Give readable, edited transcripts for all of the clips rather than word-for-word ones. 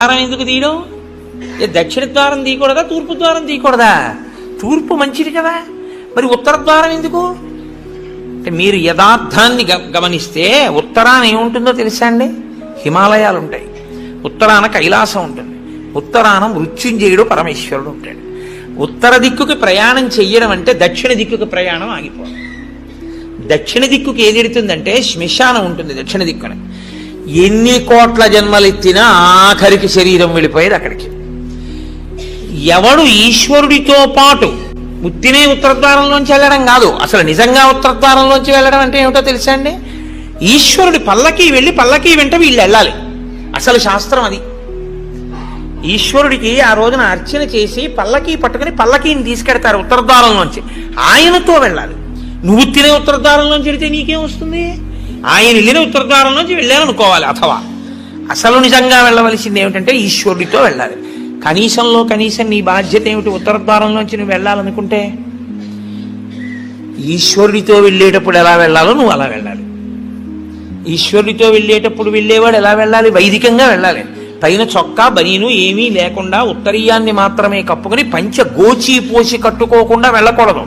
ద్వారం ఎందుకు తీయడం? దక్షిణ ద్వారం తీయకూడదా, తూర్పు ద్వారం తీయకూడదా? తూర్పు మంచిది కదా, మరి ఉత్తర ద్వారం ఎందుకు? అంటే మీరు యథార్థాన్ని గమనిస్తే ఉత్తరాన ఏముంటుందో తెలుసా అండి? హిమాలయాలు ఉంటాయి, ఉత్తరాన కైలాసం ఉంటుంది, ఉత్తరాన మృత్యుంజయుడు పరమేశ్వరుడు ఉంటాడు. ఉత్తర దిక్కుకి ప్రయాణం చెయ్యడం అంటే దక్షిణ దిక్కుకి ప్రయాణం ఆగిపోవడం. దక్షిణ దిక్కుకి ఏది ఎడుతుందంటే శ్మశానం ఉంటుంది దక్షిణ దిక్కున. ఎన్ని కోట్ల జన్మలెత్తినా ఆఖరికి శరీరం వెళ్ళిపోయేది అక్కడికి. ఎవడు ఈశ్వరుడితో పాటు ఉత్తినే ఉత్తరద్వారంలోంచి వెళ్ళడం కాదు, అసలు నిజంగా ఉత్తరద్వారంలోంచి వెళ్ళడం అంటే ఏమిటో తెలుసా అండి? ఈశ్వరుడి పల్లకి వెళ్ళి పల్లకి వెంట వీళ్ళు వెళ్ళాలి. అసలు శాస్త్రం అది. ఈశ్వరుడికి ఆ రోజున అర్చన చేసి పల్లకి పట్టుకుని పల్లకీని తీసుకెడతారు ఉత్తరద్వారంలోంచి, ఆయనతో వెళ్ళాలి. నువ్వు తినే ఉత్తరద్వారంలోంచి వెళితే నీకేం వస్తుంది? ఆయన వెళ్ళిన ఉత్తరద్వారంలోంచి వెళ్ళాలనుకోవాలి. అథవా అసలు నిజంగా వెళ్ళవలసింది ఏమిటంటే ఈశ్వరుడితో వెళ్ళాలి. కనీసంలో కనీసం నీ బాధ్యత ఏమిటి? ఉత్తరద్వారంలోంచి నువ్వు వెళ్ళాలనుకుంటే ఈశ్వరుడితో వెళ్ళేటప్పుడు ఎలా వెళ్ళాలో నువ్వు అలా వెళ్ళాలి. ఈశ్వరుడితో వెళ్ళేటప్పుడు వెళ్ళేవాడు ఎలా వెళ్ళాలి? వైదికంగా వెళ్ళాలి. పైన చొక్కా బనీను ఏమీ లేకుండా ఉత్తరీయాన్ని మాత్రమే కప్పుకొని పంచ గోచీ పోసి కట్టుకోకుండా వెళ్ళకూడదు.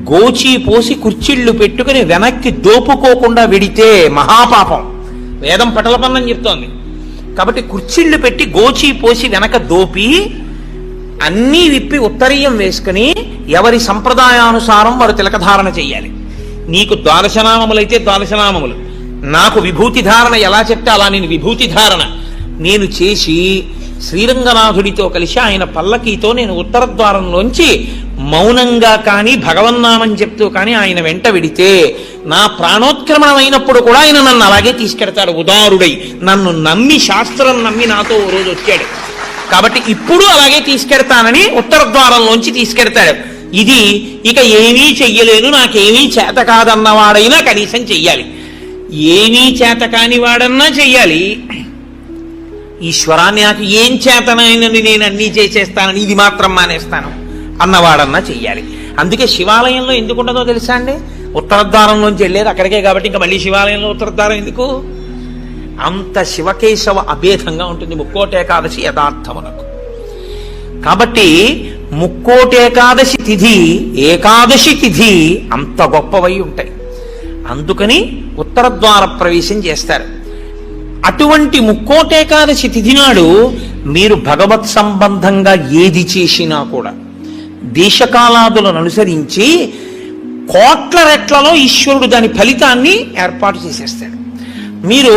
గోచీ పోసి కుర్చీళ్లు పెట్టుకుని వెనక్కి దోపుకోకుండా వెడితే మహాపాపం. వేదం పటలపన్నం చెప్తోంది. కాబట్టి కుర్చీళ్లు పెట్టి గోచీ పోసి వెనక దోపి అన్నీ విప్పి ఉత్తరీయం వేసుకుని ఎవరి సంప్రదాయానుసారం వారు తిలకధారణ చెయ్యాలి. నీకు ద్వాదశనామములైతే ద్వాదశనామములు, నాకు విభూతి ధారణ ఎలా చెప్తే అలా నేను విభూతి ధారణ నేను చేసి శ్రీరంగనాథుడితో కలిసి ఆయన పల్లకీతో నేను ఉత్తర ద్వారంలోంచి మౌనంగా కానీ భగవన్నామని చెప్తూ కానీ ఆయన వెంట వెడితే నా ప్రాణోత్క్రమణం అయినప్పుడు కూడా ఆయన నన్ను అలాగే తీసుకెడతాడు. ఉదారుడై నన్ను నమ్మి, శాస్త్రం నమ్మి నాతో ఓ రోజు వచ్చాడు కాబట్టి ఇప్పుడు అలాగే తీసుకెడతానని ఉత్తర ద్వారంలోంచి తీసుకెడతాడు. ఇది ఇక ఏమీ చెయ్యలేను, నాకేమీ చేత కాదన్నవాడైనా కనీసం చెయ్యాలి. ఏమీ చేత కాని వాడన్నా చెయ్యాలి. ఈశ్వరాన్ని నాకు ఏం చేతనైనని నేను అన్నీ చేసేస్తానని ఇది మాత్రం మానేస్తాను అన్నవాడన్నా చెయ్యాలి. అందుకే శివాలయంలో ఎందుకు ఉండదో తెలుసా అండి? ఉత్తరద్వారంలోంచి వెళ్ళేది అక్కడికే కాబట్టి ఇంకా మళ్ళీ శివాలయంలో ఉత్తరద్వారం ఎందుకు? అంత శివకేశవ అభేదంగా ఉంటుంది ముక్కోటేకాదశి యథార్థమునకు. కాబట్టి ముక్కోటేకాదశి తిథి, ఏకాదశి తిథి అంత గొప్పవై ఉంటాయి. అందుకని ఉత్తరద్వార ప్రవేశం చేస్తారు. అటువంటి ముక్కోటేకాదశి తిథి నాడు మీరు భగవత్ సంబంధంగా ఏది చేసినా కూడా దేశకాలాదులను అనుసరించి కోట్ల రెట్లలో ఈశ్వరుడు దాని ఫలితాన్ని ఏర్పాటు చేసేస్తాడు. మీరు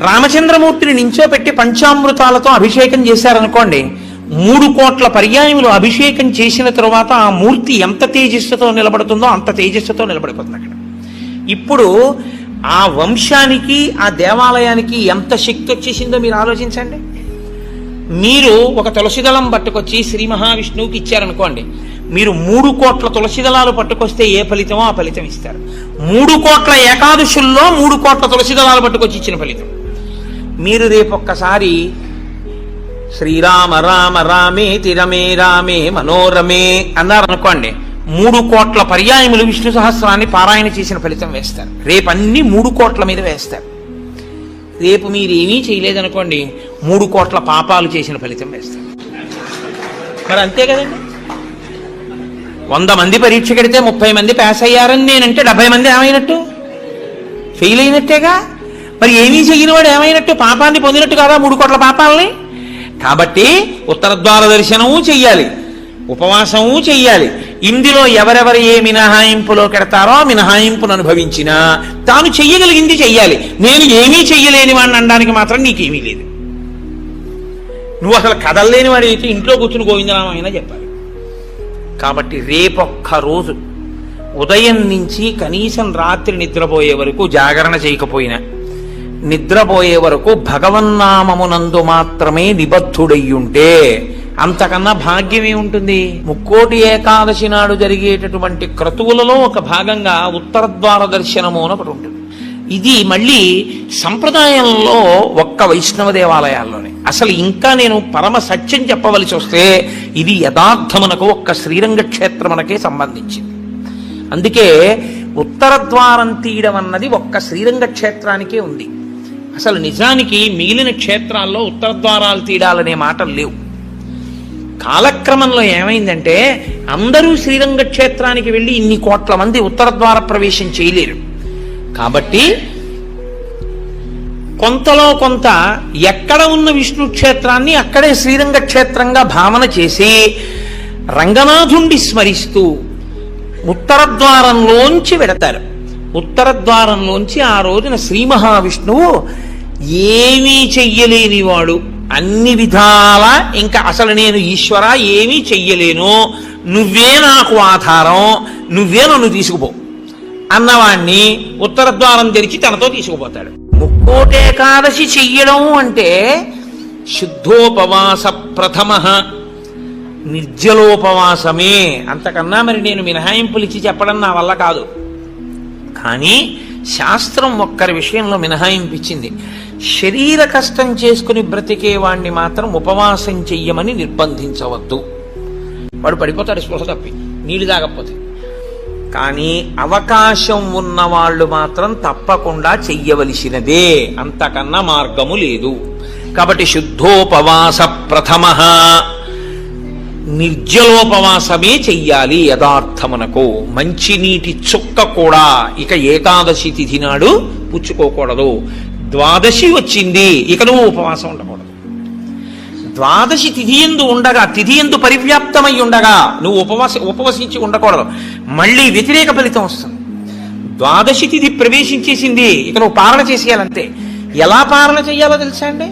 రామచంద్రమూర్తిని నించోపెట్టి పంచామృతాలతో అభిషేకం చేశారనుకోండి, 3 కోట్ల పర్యాయములు అభిషేకం చేసిన తరువాత ఆ మూర్తి ఎంత తేజస్సుతో నిలబడుతుందో అంత తేజస్సుతో నిలబడిపోతుంది అక్కడ. ఇప్పుడు ఆ వంశానికి ఆ దేవాలయానికి ఎంత శక్తి వచ్చేసిందో మీరు ఆలోచించండి. మీరు ఒక తులసిదళం పట్టుకొచ్చి శ్రీ మహావిష్ణువుకి ఇచ్చారనుకోండి, మీరు 3 కోట్ల తులసిదళాలు పట్టుకొస్తే ఏ ఫలితమో ఆ ఫలితం ఇస్తారు. 3 కోట్ల ఏకాదశుల్లో 3 కోట్ల తులసిదళాలు పట్టుకొచ్చి ఇచ్చిన ఫలితం. మీరు రేపొక్కసారి శ్రీరామ రామ రామేతి రమే రామే మనోరమే అన్నారనుకోండి, 3 కోట్ల పర్యాయములు విష్ణు సహస్రాన్ని పారాయణ చేసిన ఫలితం వేస్తారు. రేపు అన్ని 3 కోట్ల మీద వేస్తారు. రేపు మీరేమీ చేయలేదనుకోండి, 3 కోట్ల పాపాలు చేసిన ఫలితం వేస్తారు. మరి అంతే కదండి. 100 మంది పరీక్ష కడితే 30 మంది పాస్ అయ్యారని నేనంటే 70 మంది ఏమైనట్టు? ఫెయిల్ అయినట్టేగా. మరి ఏమీ చెయ్యని వాడు ఏమైనట్టు? పాపాన్ని పొందినట్టు కాదా 3 కోట్ల పాపాలని? కాబట్టి ఉత్తరద్వార దర్శనము చెయ్యాలి, ఉపవాసము చెయ్యాలి. ఇందులో ఎవరెవరు ఏ మినహాయింపులో కెడతారో మినహాయింపును అనుభవించినా తాను చెయ్యగలిగింది చెయ్యాలి. నేను ఏమీ చెయ్యలేని వాడిని అనడానికి మాత్రం నీకేమీ లేదు. నువ్వు అసలు కదలలేని వాడి అయితే ఇంట్లో కూర్చుని గోవిందనామైనా చెప్పాలి. కాబట్టి రేపొక్క రోజు ఉదయం నుంచి కనీసం రాత్రి నిద్రపోయే వరకు జాగరణ చేయకపోయినా నిద్రపోయే వరకు భగవన్నామమునందు మాత్రమే నిబద్ధుడయ్యుంటే అంతకన్నా భాగ్యం ఏముంటుంది? ముక్కోటి ఏకాదశి నాడు జరిగేటటువంటి క్రతువులలో ఒక భాగంగా ఉత్తరద్వార దర్శనము అని ఒకటి ఉంటుంది. ఇది మళ్ళీ సంప్రదాయంలో ఒక్క వైష్ణవ దేవాలయాల్లోనే. అసలు ఇంకా నేను పరమ సత్యం చెప్పవలసి వస్తే ఇది యథార్థమునకు ఒక్క శ్రీరంగ క్షేత్రమునకే సంబంధించింది. అందుకే ఉత్తరద్వారం తీయడం అన్నది ఒక్క శ్రీరంగ క్షేత్రానికే ఉంది. అసలు నిజానికి మిగిలిన క్షేత్రాల్లో ఉత్తర ద్వారాలు తీయాలనే మాటలు లేవు. కాలక్రమంలో ఏమైందంటే అందరూ శ్రీరంగ క్షేత్రానికి వెళ్ళి ఇన్ని కోట్ల మంది ఉత్తర ద్వార ప్రవేశం చేయలేరు. కాబట్టి కొంతలో కొంత ఎక్కడ ఉన్న విష్ణు క్షేత్రాన్ని అక్కడే శ్రీరంగ క్షేత్రంగా భావన చేసి రంగనాథుణ్ణి స్మరిస్తూ ఉత్తర ద్వారంలోంచి వెడతారు. ఉత్తర ద్వారంలోంచి ఆ రోజున శ్రీ మహావిష్ణువు ఏమీ చెయ్యలేనివాడు, అన్ని విధాల ఇంకా అసలు నేను ఈశ్వర ఏమీ చెయ్యలేను, నువ్వే నాకు ఆధారం, నువ్వే నన్ను తీసుకుపో అన్నవాణ్ణి ఉత్తర ద్వారం తెరిచి తనతో తీసుకుపోతాడు. ముక్కోటేకాదశి చెయ్యడం అంటే శుద్ధోపవాస ప్రథమ నిర్జలోపవాసమే. అంతకన్నా మరి నేను మినహాయింపులు ఇచ్చి చెప్పడం నా వల్ల కాదు. కానీ శాస్త్రం ఒక్కరి విషయంలో మినహాయింపించింది. శరీర కష్టం చేసుకుని బ్రతికే వాణ్ణి మాత్రం ఉపవాసం చెయ్యమని నిర్బంధించవద్దు. వాడు పడిపోతాడు స్పృహ తప్పి నీళ్ళు తాగకపోతే. కానీ అవకాశం ఉన్న వాళ్ళు మాత్రం తప్పకుండా చెయ్యవలసినదే, అంతకన్నా మార్గము లేదు. కాబట్టి శుద్ధోపవాస ప్రథమ నిర్జలోపవాసమే చెయ్యాలి. యథార్థమునకు మంచినీటి చుక్క కూడా ఇక ఏకాదశి తిథి నాడు పుచ్చుకోకూడదు. ద్వాదశి వచ్చింది ఇక నువ్వు ఉపవాసం ఉండకూడదు. ద్వాదశి తిథి యందు ఉండగా, తిథి యందు పరివ్యాప్తమై ఉండగా నువ్వు ఉపవసించి ఉండకూడదు. మళ్ళీ వ్యతిరేక ఫలితం వస్తుంది. ద్వాదశి తిథి ప్రవేశించేసింది ఇక నువ్వు పాలన చేసేయాలంతే. ఎలా పాలన చేయాలో తెలుసా అండి?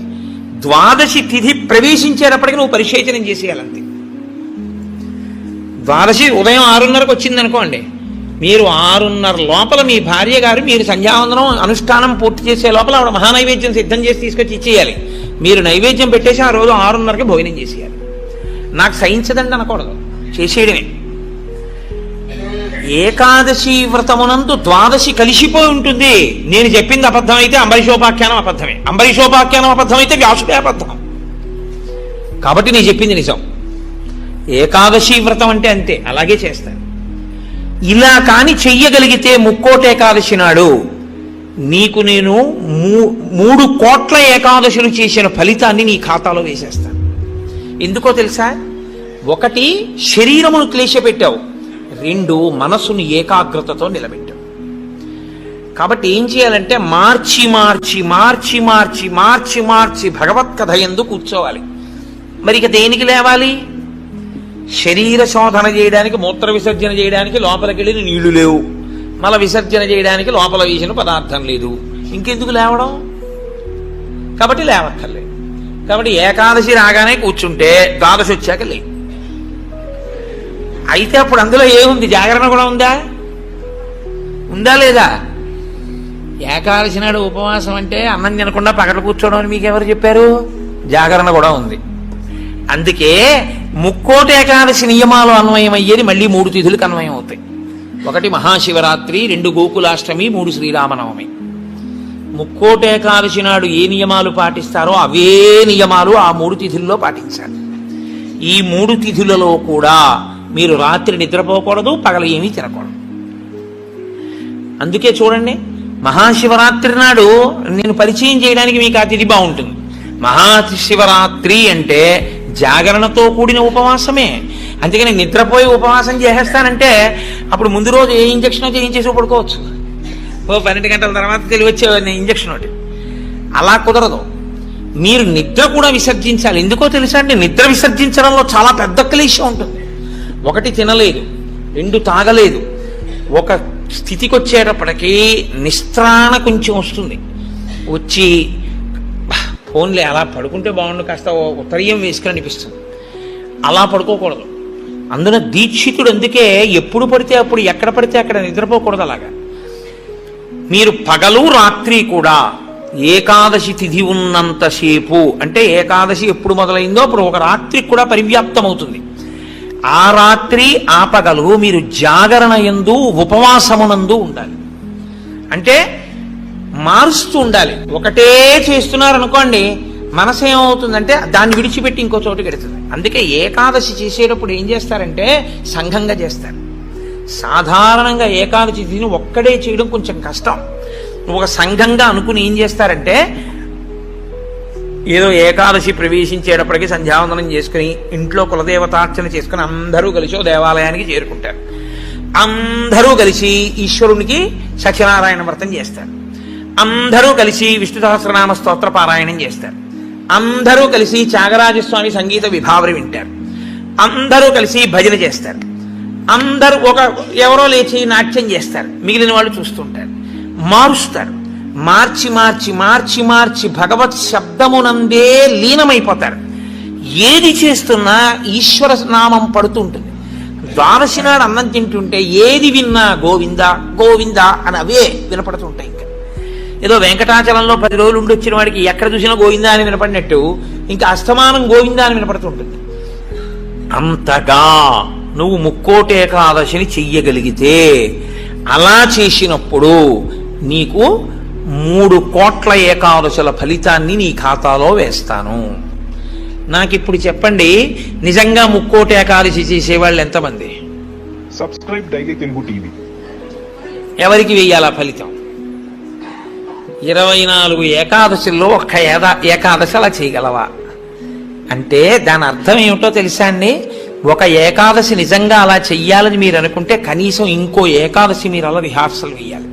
ద్వాదశి తిథి ప్రవేశించేటప్పటికి నువ్వు పరిశేచనం చేసేయాలంతే. ద్వాదశి ఉదయం 6:30కు వచ్చింది అనుకోండి, మీరు 6:30 లోపల మీ భార్య గారు మీరు సంధ్యావందనం అనుష్ఠానం పూర్తి చేసే లోపల ఆవిడ మహానైవేద్యం సిద్ధం చేసి తీసుకొచ్చి ఇచ్చేయాలి. మీరు నైవేద్యం పెట్టేసి ఆ రోజు 6:30కి భోజనం చేసేయాలి. నాకు సహించదండి అనకూడదు, చేసేయడమే. ఏకాదశి వ్రతమునందు ద్వాదశి కలిసిపోయి ఉంటుంది. నేను చెప్పింది అబద్ధం అయితే అంబరీషోపాఖ్యానం అబద్ధమే, అంబరీషోపాఖ్యానం అబద్ధం అయితే వ్యాసుడే అబద్ధం. కాబట్టి నేను చెప్పింది నిజం. ఏకాదశి వ్రతం అంటే అంతే, అలాగే చేస్తాను. ఇలా కాని చెయ్యగలిగితే ముక్కోటి ఏకాదశి నాడు నీకు నేను 3 కోట్ల ఏకాదశులు చేసిన ఫలితాన్ని నీ ఖాతాలో వేసేస్తాను. ఎందుకో తెలుసా? 1 శరీరమును క్లేశపెట్టావు, 2 మనసును ఏకాగ్రతతో నిలబెట్టావు. కాబట్టి ఏం చేయాలంటే మార్చి మార్చి మార్చి మార్చి మార్చి మార్చి భగవత్ కథ యందు కూర్చోవాలి. మరి ఇక దేనికి లేవాలి? శరీర శోధన చేయడానికి, మూత్ర విసర్జన చేయడానికి లోపలికి వెళ్ళిన నీళ్లు లేవు, మల విసర్జన చేయడానికి లోపల వేసిన పదార్థం లేదు, ఇంకెందుకు లేవడం? కాబట్టి లేవక్కర్లేదు. కాబట్టి ఏకాదశి రాగానే కూర్చుంటే ద్వాదశి వచ్చాక లే. అయితే అప్పుడు అందులో ఏముంది? జాగరణ కూడా ఉందా? ఉందా లేదా? ఏకాదశి నాడు ఉపవాసం అంటే అన్నం తినకుండా పగల కూర్చోవడం అని మీకు ఎవరు చెప్పారు? జాగరణ కూడా ఉంది. అందుకే ముక్కోటి ఏకాదశి నియమాలు అన్వయమయ్యేది మళ్ళీ 3 తిథులకు అన్వయం అవుతాయి. 1 మహాశివరాత్రి, 2 గోకులాష్టమి, 3 శ్రీరామనవమి. ముక్కోటి ఏకాదశి నాడు ఏ నియమాలు పాటిస్తారో అవే నియమాలు ఆ 3 తిథుల్లో పాటించాలి. ఈ 3 తిథులలో కూడా మీరు రాత్రి నిద్రపోకూడదు, పగల ఏమీ తినకూడదు. అందుకే చూడండి, మహాశివరాత్రి నాడు నేను పరిచయం చేయడానికి మీకు ఆ తిథి బాగుంటుంది. మహాశివరాత్రి అంటే జాగరణతో కూడిన ఉపవాసమే. అందుకని నిద్రపోయి ఉపవాసం చేసేస్తానంటే అప్పుడు ముందు రోజు ఏ ఇంజక్షన్ చేయించేసి పడుకోవచ్చు. 12 గంటల తర్వాత తెలివచ్చే ఇంజక్షన్ ఒకటి. అలా కుదరదు. మీరు నిద్ర కూడా విసర్జించాలి. ఎందుకో తెలుసా అండి? నిద్ర విసర్జించడంలో చాలా పెద్ద క్లేశం ఉంటుంది. 1 తినలేదు, 2 తాగలేదు. ఒక స్థితికి వచ్చేటప్పటికీ నిస్త్రాణ కొంచెం వస్తుంది. వచ్చి ఫోన్లే అలా పడుకుంటే బాగుండు, కాస్త ఉత్తరీయం వేసుకుని అనిపిస్తుంది. అలా పడుకోకూడదు. అందున దీక్షితుడు అందుకే ఎప్పుడు పడితే అప్పుడు, ఎక్కడ పడితే అక్కడ నిద్రపోకూడదు. అలాగా మీరు పగలు రాత్రి కూడా ఏకాదశి తిథి ఉన్నంతసేపు, అంటే ఏకాదశి ఎప్పుడు మొదలైందో అప్పుడు ఒక రాత్రికి కూడా పరివ్యాప్తం అవుతుంది. ఆ రాత్రి ఆ పగలు మీరు జాగరణ యందు ఉపవాసమునందు ఉండాలి. అంటే మారుస్తూ ఉండాలి. ఒకటే చేస్తున్నారనుకోండి, మనసు ఏమవుతుందంటే దాన్ని విడిచిపెట్టి ఇంకో చోటుకి వెడుతుంది. అందుకే ఏకాదశి చేసేటప్పుడు ఏం చేస్తారంటే సంఘంగా చేస్తారు. సాధారణంగా ఏకాదశి తిథిని ఒక్కడే చేయడం కొంచెం కష్టం. ఒక సంఘంగా అనుకుని ఏం చేస్తారంటే ఏదో ఏకాదశి ప్రవేశించేటప్పటికి సంధ్యావందనం చేసుకుని ఇంట్లో కులదేవతార్చన చేసుకుని అందరూ కలిసి ఓ దేవాలయానికి చేరుకుంటారు. అందరూ కలిసి ఈశ్వరునికి సత్యనారాయణ వ్రతం చేస్తారు. అందరూ కలిసి విష్ణు సహస్రనామ స్తోత్ర పారాయణం చేస్తారు. అందరూ కలిసి త్యాగరాజస్వామి సంగీత విభావరి వింటారు. అందరూ కలిసి భజన చేస్తారు. అందరూ ఎవరో లేచి నాట్యం చేస్తారు. మిగిలిన వాళ్ళు చూస్తుంటారు. మారుస్తారు. మార్చి మార్చి మార్చి మార్చి భగవత్ శబ్దమునందే లీనమైపోతారు. ఏది చేస్తున్నా ఈశ్వర నామం పడుతుంటుంది. ద్వాదశి నాడు అన్నం తింటుంటే ఏది విన్నా గోవింద గోవింద అని అవే వినపడుతుంటాయి. ఇంకా ఏదో వెంకటాచలంలో 10 రోజులు ఉండి వచ్చిన వాడికి ఎక్కడ చూసినా గోవింద అని వినపడినట్టు ఇంకా అస్తమానం గోవింద అని వినపడుతుంటుంది. అంతగా నువ్వు ముక్కోటి ఏకాదశిని చెయ్యగలిగితే, అలా చేసినప్పుడు నీకు 3 కోట్ల ఏకాదశుల ఫలితాన్ని నీ ఖాతాలో వేస్తాను. నాకిప్పుడు చెప్పండి, నిజంగా ముక్కోటి ఏకాదశి చేసేవాళ్ళు ఎంతమంది? Subscribe daily Telugu TV. ఎవరికి వెయ్యాలా ఫలితం? 24 ఏకాదశుల్లో ఒక్క ఏకాదశి అలా చేయగలవా అంటే దాని అర్థం ఏమిటో తెలుసా అండి? ఒక ఏకాదశి నిజంగా అలా చెయ్యాలని మీరు అనుకుంటే కనీసం ఇంకో ఏకాదశి మీరు అలా రిహార్సల్ వేయాలి.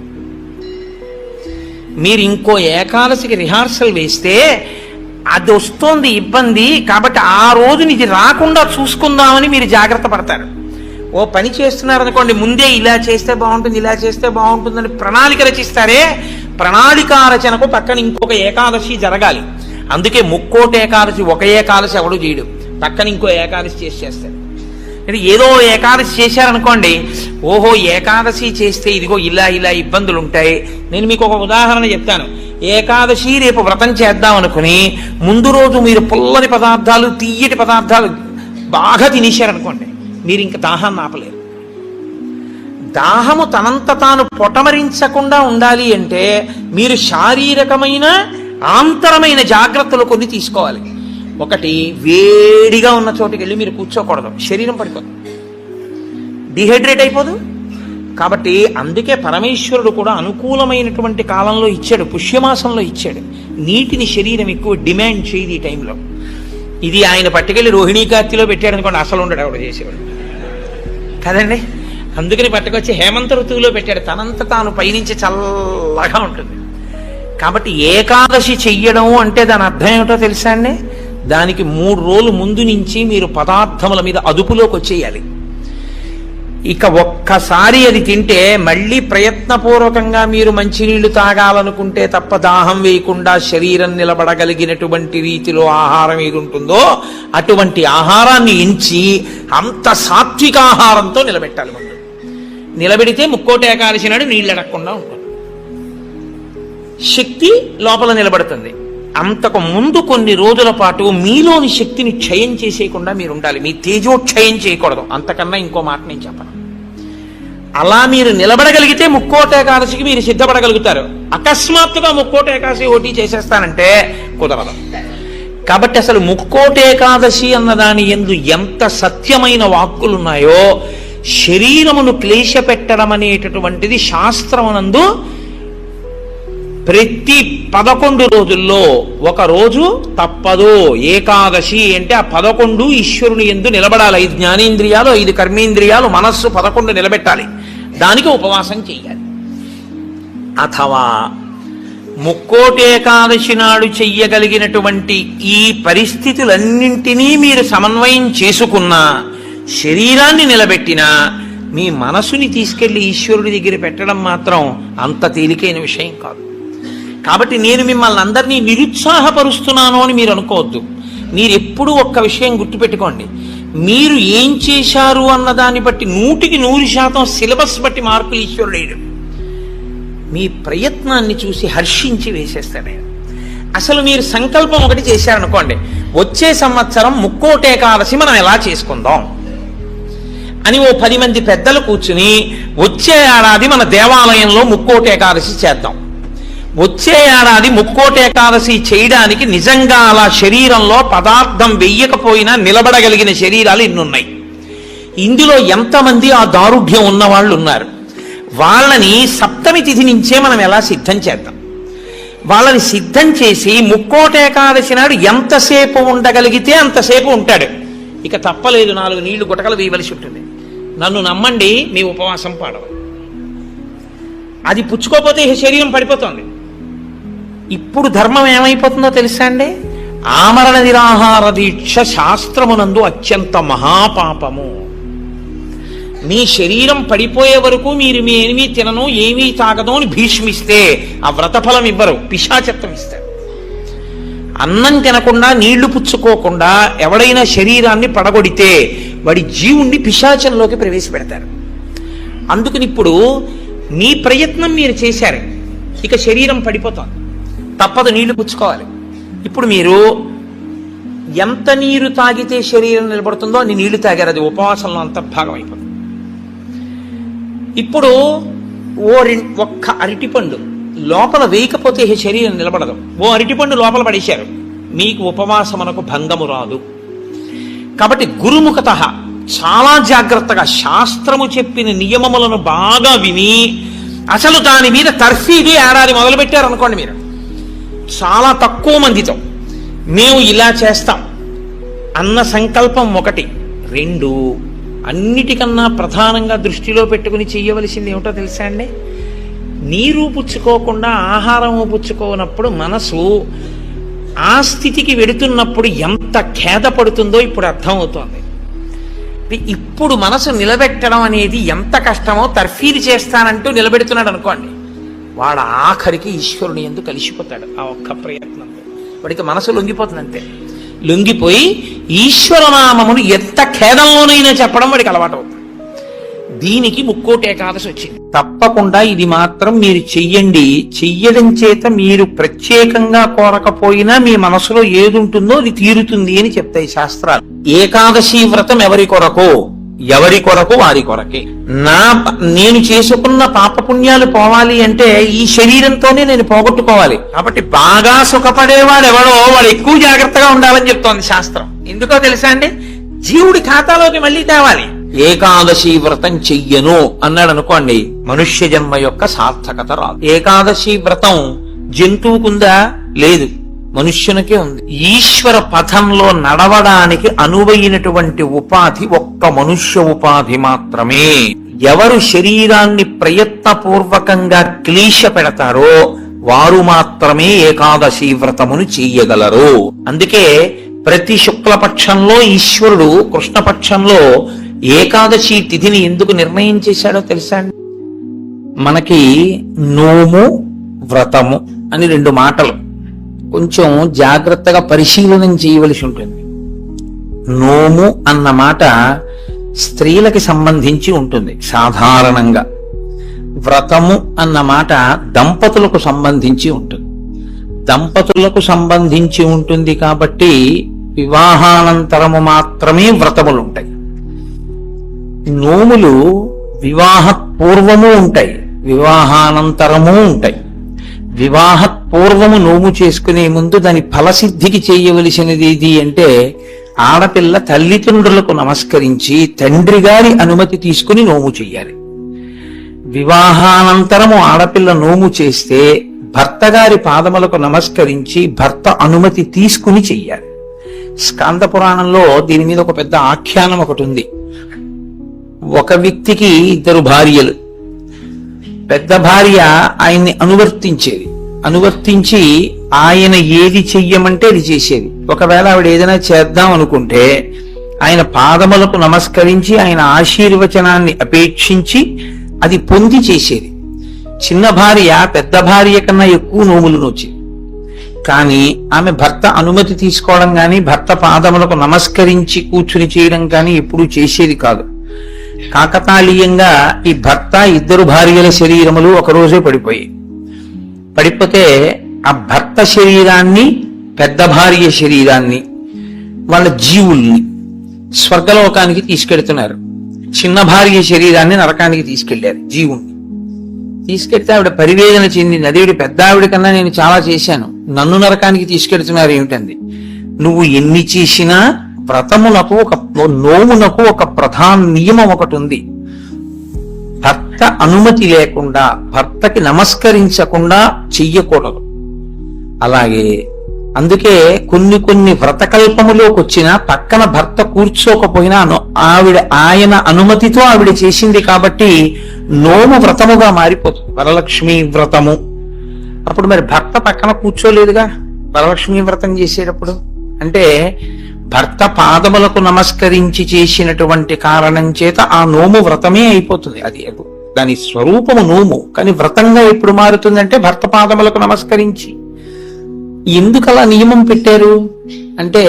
మీరు ఇంకో ఏకాదశికి రిహార్సల్ వేస్తే అది వస్తోంది ఇబ్బంది కాబట్టి ఆ రోజుని ఇది రాకుండా చూసుకుందామని మీరు జాగ్రత్త పడతారు. ఓ పని చేస్తున్నారనుకోండి, ముందే ఇలా చేస్తే బాగుంటుంది ఇలా చేస్తే బాగుంటుందని ప్రణాళిక రచిస్తారే, ప్రణాళిక రచనకు పక్కన ఇంకొక ఏకాదశి జరగాలి. అందుకే ముక్కోటి ఏకాదశి ఒక ఏకాదశి ఎవడు చేయడు, పక్కన ఇంకో ఏకాదశి చేస్తాడు. ఏదో ఏకాదశి చేశారనుకోండి, ఓహో ఏకాదశి చేస్తే ఇదిగో ఇలా ఇలా ఇబ్బందులు ఉంటాయి. నేను మీకు ఒక ఉదాహరణ చెప్తాను. ఏకాదశి రేపు వ్రతం చేద్దాం అనుకుని ముందు రోజు మీరు పుల్లని పదార్థాలు తీయటి పదార్థాలు బాగా తినేశారనుకోండి, మీరు ఇంకా దాహాన్ని ఆపలేరు. దాహము తనంత తాను పొటమరించకుండా ఉండాలి అంటే మీరు శారీరకమైన ఆంతరమైన జాగ్రత్తలు కొన్ని తీసుకోవాలి. ఒకటి, వేడిగా ఉన్న చోటుకి వెళ్ళి మీరు కూర్చోకూడదు, శరీరం పడిపోదు, డిహైడ్రేట్ అయిపోదు. కాబట్టి అందుకే పరమేశ్వరుడు కూడా అనుకూలమైనటువంటి కాలంలో ఇచ్చాడు, పుష్యమాసంలో ఇచ్చాడు. నీటిని శరీరం ఎక్కువ డిమాండ్ చేయదు ఈ టైంలో. ఇది ఆయన పట్టుకెళ్ళి రోహిణీ కార్తీలో పెట్టాడు అనుకోండి, అసలు ఉండడు ఆవిడ చేసేవాడు కదండి. అందుకని పట్టుకొచ్చి హేమంత ఋతువులో పెట్టాడు, తనంత తాను పైనుంచి చల్లగా ఉంటుంది. కాబట్టి ఏకాదశి చెయ్యడం అంటే దాని అర్థం ఏమిటో తెలుసా అండి? దానికి 3 రోజులు ముందు నుంచి మీరు పదార్థముల మీద అదుపులోకి వచ్చేయాలి. ఇక ఒక్కసారి అది తింటే మళ్ళీ ప్రయత్నపూర్వకంగా మీరు మంచినీళ్లు తాగాలనుకుంటే తప్ప దాహం వేయకుండా శరీరం నిలబడగలిగినటువంటి రీతిలో ఆహారం ఏది ఉంటుందో అటువంటి ఆహారాన్ని ఎంచి అంత సాత్విక ఆహారంతో నిలబెట్టాలి. ముందు నిలబెడితే ముక్కోటి ఏకాదశి నాడు నీళ్ళు అడగకుండా ఉంటుంది, శక్తి లోపల నిలబడుతుంది. అంతకు ముందు కొన్ని రోజుల పాటు మీలోని శక్తిని క్షయం చేసేయకుండా మీరు ఉండాలి. మీ తేజోక్షయం చేయకూడదు. అంతకన్నా ఇంకో మాట నేను చెప్పను. అలా మీరు నిలబడగలిగితే ముక్కోటి ఏకాదశికి మీరు సిద్ధపడగలుగుతారు. అకస్మాత్తుగా ముక్కోటి ఏకాదశి ఓటీ చేసేస్తానంటే కుదరదు. కాబట్టి అసలు ముక్కోటి ఏకాదశి అన్నదాని యందు ఎంత సత్యమైన వాక్కులున్నాయో, శరీరమును క్లేశపెట్టడం అనేటటువంటిది శాస్త్రమునందు ప్రతి 11 రోజుల్లో ఒక రోజు తప్పదు. ఏకాదశి అంటే ఆ 11 ఈశ్వరుని యందు నిలబడాలి. 5 జ్ఞానేంద్రియాలు, 5 కర్మేంద్రియాలు, మనస్సు 11 నిలబెట్టాలి. దానికి ఉపవాసం చెయ్యాలి. అథవా ముక్కోటి ఏకాదశి నాడు చెయ్యగలిగినటువంటి ఈ పరిస్థితులన్నింటినీ మీరు సమన్వయం చేసుకున్నా, శరీరాన్ని నిలబెట్టినా, మీ మనసుని తీసుకెళ్లి ఈశ్వరుడి దగ్గర పెట్టడం మాత్రం అంత తేలికైన విషయం కాదు. కాబట్టి నేను మిమ్మల్ని అందరినీ నిరుత్సాహపరుస్తున్నాను అని మీరు అనుకోవద్దు. మీరు ఎప్పుడూ ఒక్క విషయం గుర్తుపెట్టుకోండి, మీరు ఏం చేశారు అన్నదాన్ని బట్టి 100% సిలబస్ బట్టి మార్కులు ఈశ్వరుడు వేయడు. మీ ప్రయత్నాన్ని చూసి హర్షించి వేసేస్తాడు. అసలు మీరు సంకల్పం ఒకటి చేశారనుకోండి, వచ్చే సంవత్సరం ముక్కోటి ఏకాదశి మనం ఎలా చేసుకుందాం అని ఓ 10 మంది పెద్దలు కూర్చుని వచ్చే ఏడాది మన దేవాలయంలో ముక్కోటి ఏకాదశి చేద్దాం, వచ్చే ఏడాది ముక్కోటి ఏకాదశి చేయడానికి నిజంగా అలా శరీరంలో పదార్థం వెయ్యకపోయినా నిలబడగలిగిన శరీరాలు ఇన్నున్నాయి. ఇందులో ఎంతమంది ఆ దారుఢ్యం ఉన్న వాళ్ళు ఉన్నారు? వాళ్ళని సప్తమి తిథి నుంచే మనం ఎలా సిద్ధం చేద్దాం. వాళ్ళని సిద్ధం చేసి ముక్కోట ఏకాదశి నాడు ఎంతసేపు ఉండగలిగితే అంతసేపు ఉంటాడు. ఇక తప్పలేదు, 4 నీళ్లు గుటకలు వేయవలసి ఉంటుంది. నన్ను నమ్మండి, మీ ఉపవాసం పాడవ. అది పుచ్చుకోపోతే ఈ శరీరం పడిపోతుంది. ఇప్పుడు ధర్మం ఏమైపోతుందో తెలుసా అండి? ఆమరణ నిరాహార దీక్ష శాస్త్రమునందు అత్యంత మహాపాపము. మీ శరీరం పడిపోయే వరకు మీరు మీ ఏమీ తినను ఏమీ తాగదు అని భీష్మిస్తే ఆ వ్రతఫలం ఇవ్వరు, పిశాచత్వం ఇస్తారు. అన్నం తినకుండా నీళ్లు పుచ్చుకోకుండా ఎవడైనా శరీరాన్ని పడగొడితే వాడి జీవుణ్ణి పిశాచంలోకి ప్రవేశపెడతారు. అందుకని ఇప్పుడు మీ ప్రయత్నం మీరు చేశారు, ఇక శరీరం పడిపోతుంది, తప్పదు, నీళ్లు పుచ్చుకోవాలి. ఇప్పుడు మీరు ఎంత నీరు తాగితే శరీరం నిలబడుతుందో అన్ని నీళ్లు తాగారు, అది ఉపవాసంలో అంతర్భాగం అయిపోతుంది. ఇప్పుడు ఒక్క అరటిపండు లోపల వేయకపోతే శరీరం నిలబడదు. ఓ అరటిపండు లోపల పడేశారు, మీకు ఉపవాసమునకు భంగము రాదు. కాబట్టి గురుముఖత చాలా జాగ్రత్తగా శాస్త్రము చెప్పిన నియమములను బాగా విని అసలు దాని మీద తర్ఫీదు ఏడాది మొదలుపెట్టారనుకోండి, మీరు చాలా తక్కువ మందితో మేము ఇలా చేస్తాం అన్న సంకల్పం 1. 2, అన్నిటికన్నా ప్రధానంగా దృష్టిలో పెట్టుకుని చెయ్యవలసింది ఏమిటో తెలుసా అండి? నీరు పుచ్చుకోకుండా ఆహారము పుచ్చుకోనప్పుడు మనసు ఆ స్థితికి వెడుతున్నప్పుడు ఎంత ఖేద పడుతుందో ఇప్పుడు అర్థమవుతోంది. ఇప్పుడు మనసు నిలబెట్టడం అనేది ఎంత కష్టమో తర్ఫీదు చేస్తానంటూ నిలబెడుతున్నాడు అనుకోండి, వాడు ఆఖరికి ఈశ్వరుని ఎందుకు కలిసిపోతాడు. ఆ ఒక్క ప్రయత్నంతో వాడికి మనసు లొంగిపోతుంది, అంతే. లొంగిపోయి ఈశ్వరనామమును ఎంత ఖేదంలోనైనా చెప్పడం వాడికి అలవాటు అవుతుంది. దీనికి ముక్కోటి ఏకాదశి వచ్చింది. తప్పకుండా ఇది మాత్రం మీరు చెయ్యండి. చెయ్యడం చేత మీరు ప్రత్యేకంగా కోరకపోయినా మీ మనసులో ఏది ఉంటుందో అది తీరుతుంది అని చెప్తాయి శాస్త్రాలు. ఏకాదశి వ్రతం ఎవరి కొరకు? ఎవరి కొరకు? వారి కొరకే. నేను చేసుకున్న పాపపుణ్యాలు పోవాలి అంటే ఈ శరీరంతోనే నేను పోగొట్టుకోవాలి. కాబట్టి బాగా సుఖపడేవాడు ఎవడో వాడు ఎక్కువ జాగ్రత్తగా ఉండాలని చెప్తోంది శాస్త్రం. ఎందుకో తెలుసా అండి? జీవుడి ఖాతాలోకి మళ్ళీ తేవాలి. ఏకాదశి వ్రతం చెయ్యను అన్నాడు అనుకోండి, మనుష్య జన్మ యొక్క సార్థకత రాదు. ఏకాదశి వ్రతం జంతువుకుందా? లేదు, మనుష్యునికే ఉంది. ఈశ్వర పథంలో నడవడానికి అనువైనటువంటి ఉపాధి ఒక్క మనుష్య ఉపాధి మాత్రమే. ఎవరు శరీరాన్ని ప్రయత్నపూర్వకంగా క్లీశ పెడతారో వారు మాత్రమే ఏకాదశి వ్రతమును చెయ్యగలరు. అందుకే ప్రతి శుక్లపక్షంలో ఈశ్వరుడు కృష్ణపక్షంలో ఏకాదశి తిథిని ఎందుకు నిర్ణయం చేశాడో తెలుసా అండి? మనకి నోము వ్రతము అని 2 మాటలు కొంచెం జాగ్రత్తగా పరిశీలనం చేయవలసి ఉంటుంది. నోము అన్న మాట స్త్రీలకి సంబంధించి ఉంటుంది సాధారణంగా. వ్రతము అన్న మాట దంపతులకు సంబంధించి ఉంటుంది. దంపతులకు సంబంధించి ఉంటుంది కాబట్టి వివాహానంతరము మాత్రమే వ్రతములు ఉంటాయి. నోములు వివాహ పూర్వము ఉంటాయి, వివాహానంతరము ఉంటాయి. వివాహ పూర్వము నోము చేసుకునే ముందు దాని ఫలసిద్ధికి చేయవలసినది ఏది అంటే ఆడపిల్ల తల్లిదండ్రులకు నమస్కరించి తండ్రి గారి అనుమతి తీసుకుని నోము చెయ్యాలి. వివాహానంతరము ఆడపిల్ల నోము చేస్తే భర్త గారి పాదములకు నమస్కరించి భర్త అనుమతి తీసుకుని చెయ్యాలి. స్కాంద పురాణంలో దీని మీద ఒక పెద్ద ఆఖ్యానం ఒకటి ఉంది. ఒక వ్యక్తికి 2 భార్యలు. పెద్ద భార్య ఆయన్ని అనువర్తించి ఆయన ఏది చెయ్యమంటే అది చేసేది. ఒకవేళ ఆవిడ ఏదైనా చేద్దాం అనుకుంటే ఆయన పాదములకు నమస్కరించి ఆయన ఆశీర్వచనాన్ని అపేక్షించి అది పొంది చేసేది. చిన్న భార్య పెద్ద భార్య కన్నా ఎక్కువ నోములు నోచేది. కానీ ఆమె భర్త అనుమతి తీసుకోవడం కానీ భర్త పాదములకు నమస్కరించి కూర్చుని చేయడం కానీ ఎప్పుడూ చేసేది కాదు. కాకతాళీయంగా ఈ భర్త 2 భార్యల శరీరములు ఒకరోజే పడిపోతే ఆ భర్త శరీరాన్ని పెద్ద భార్య శరీరాన్ని వాళ్ళ జీవుల్ని స్వర్గలోకానికి తీసుకెళ్తున్నారు. చిన్న భార్య శరీరాన్ని నరకానికి తీసుకెళ్లారు. జీవుణ్ణి తీసుకెళ్తే ఆవిడ పరివేదన చెందింది. అదేవిడ పెద్ద ఆవిడ కన్నా నేను చాలా చేశాను, నన్ను నరకానికి తీసుకెళ్తున్నారు ఏమిటంది? నువ్వు ఎన్ని చేసినా వ్రతమునకు నోమునకు ఒక ప్రధాన నియమం ఒకటి ఉంది. భర్త అనుమతి లేకుండా భర్తకి నమస్కరించకుండా చెయ్యకూడదు. అలాగే అందుకే కొన్ని వ్రతకల్పములోకి వచ్చినా పక్కన భర్త కూర్చోకపోయినా ఆయన అనుమతితో ఆవిడ చేసింది కాబట్టి నోము వ్రతముగా మారిపోతుంది. వరలక్ష్మి వ్రతము. అప్పుడు మరి భర్త పక్కన కూర్చోలేదుగా వరలక్ష్మి వ్రతం చేసేటప్పుడు. అంటే భర్త పాదములకు నమస్కరించి చేసినటువంటి కారణం చేత ఆ నోము వ్రతమే అయిపోతుంది. అది దాని స్వరూపము నోము, కానీ వ్రతంగా ఎప్పుడు మారుతుందంటే భర్త పాదములకు నమస్కరించి. ఎందుకు అలా నియమం పెట్టారు అంటే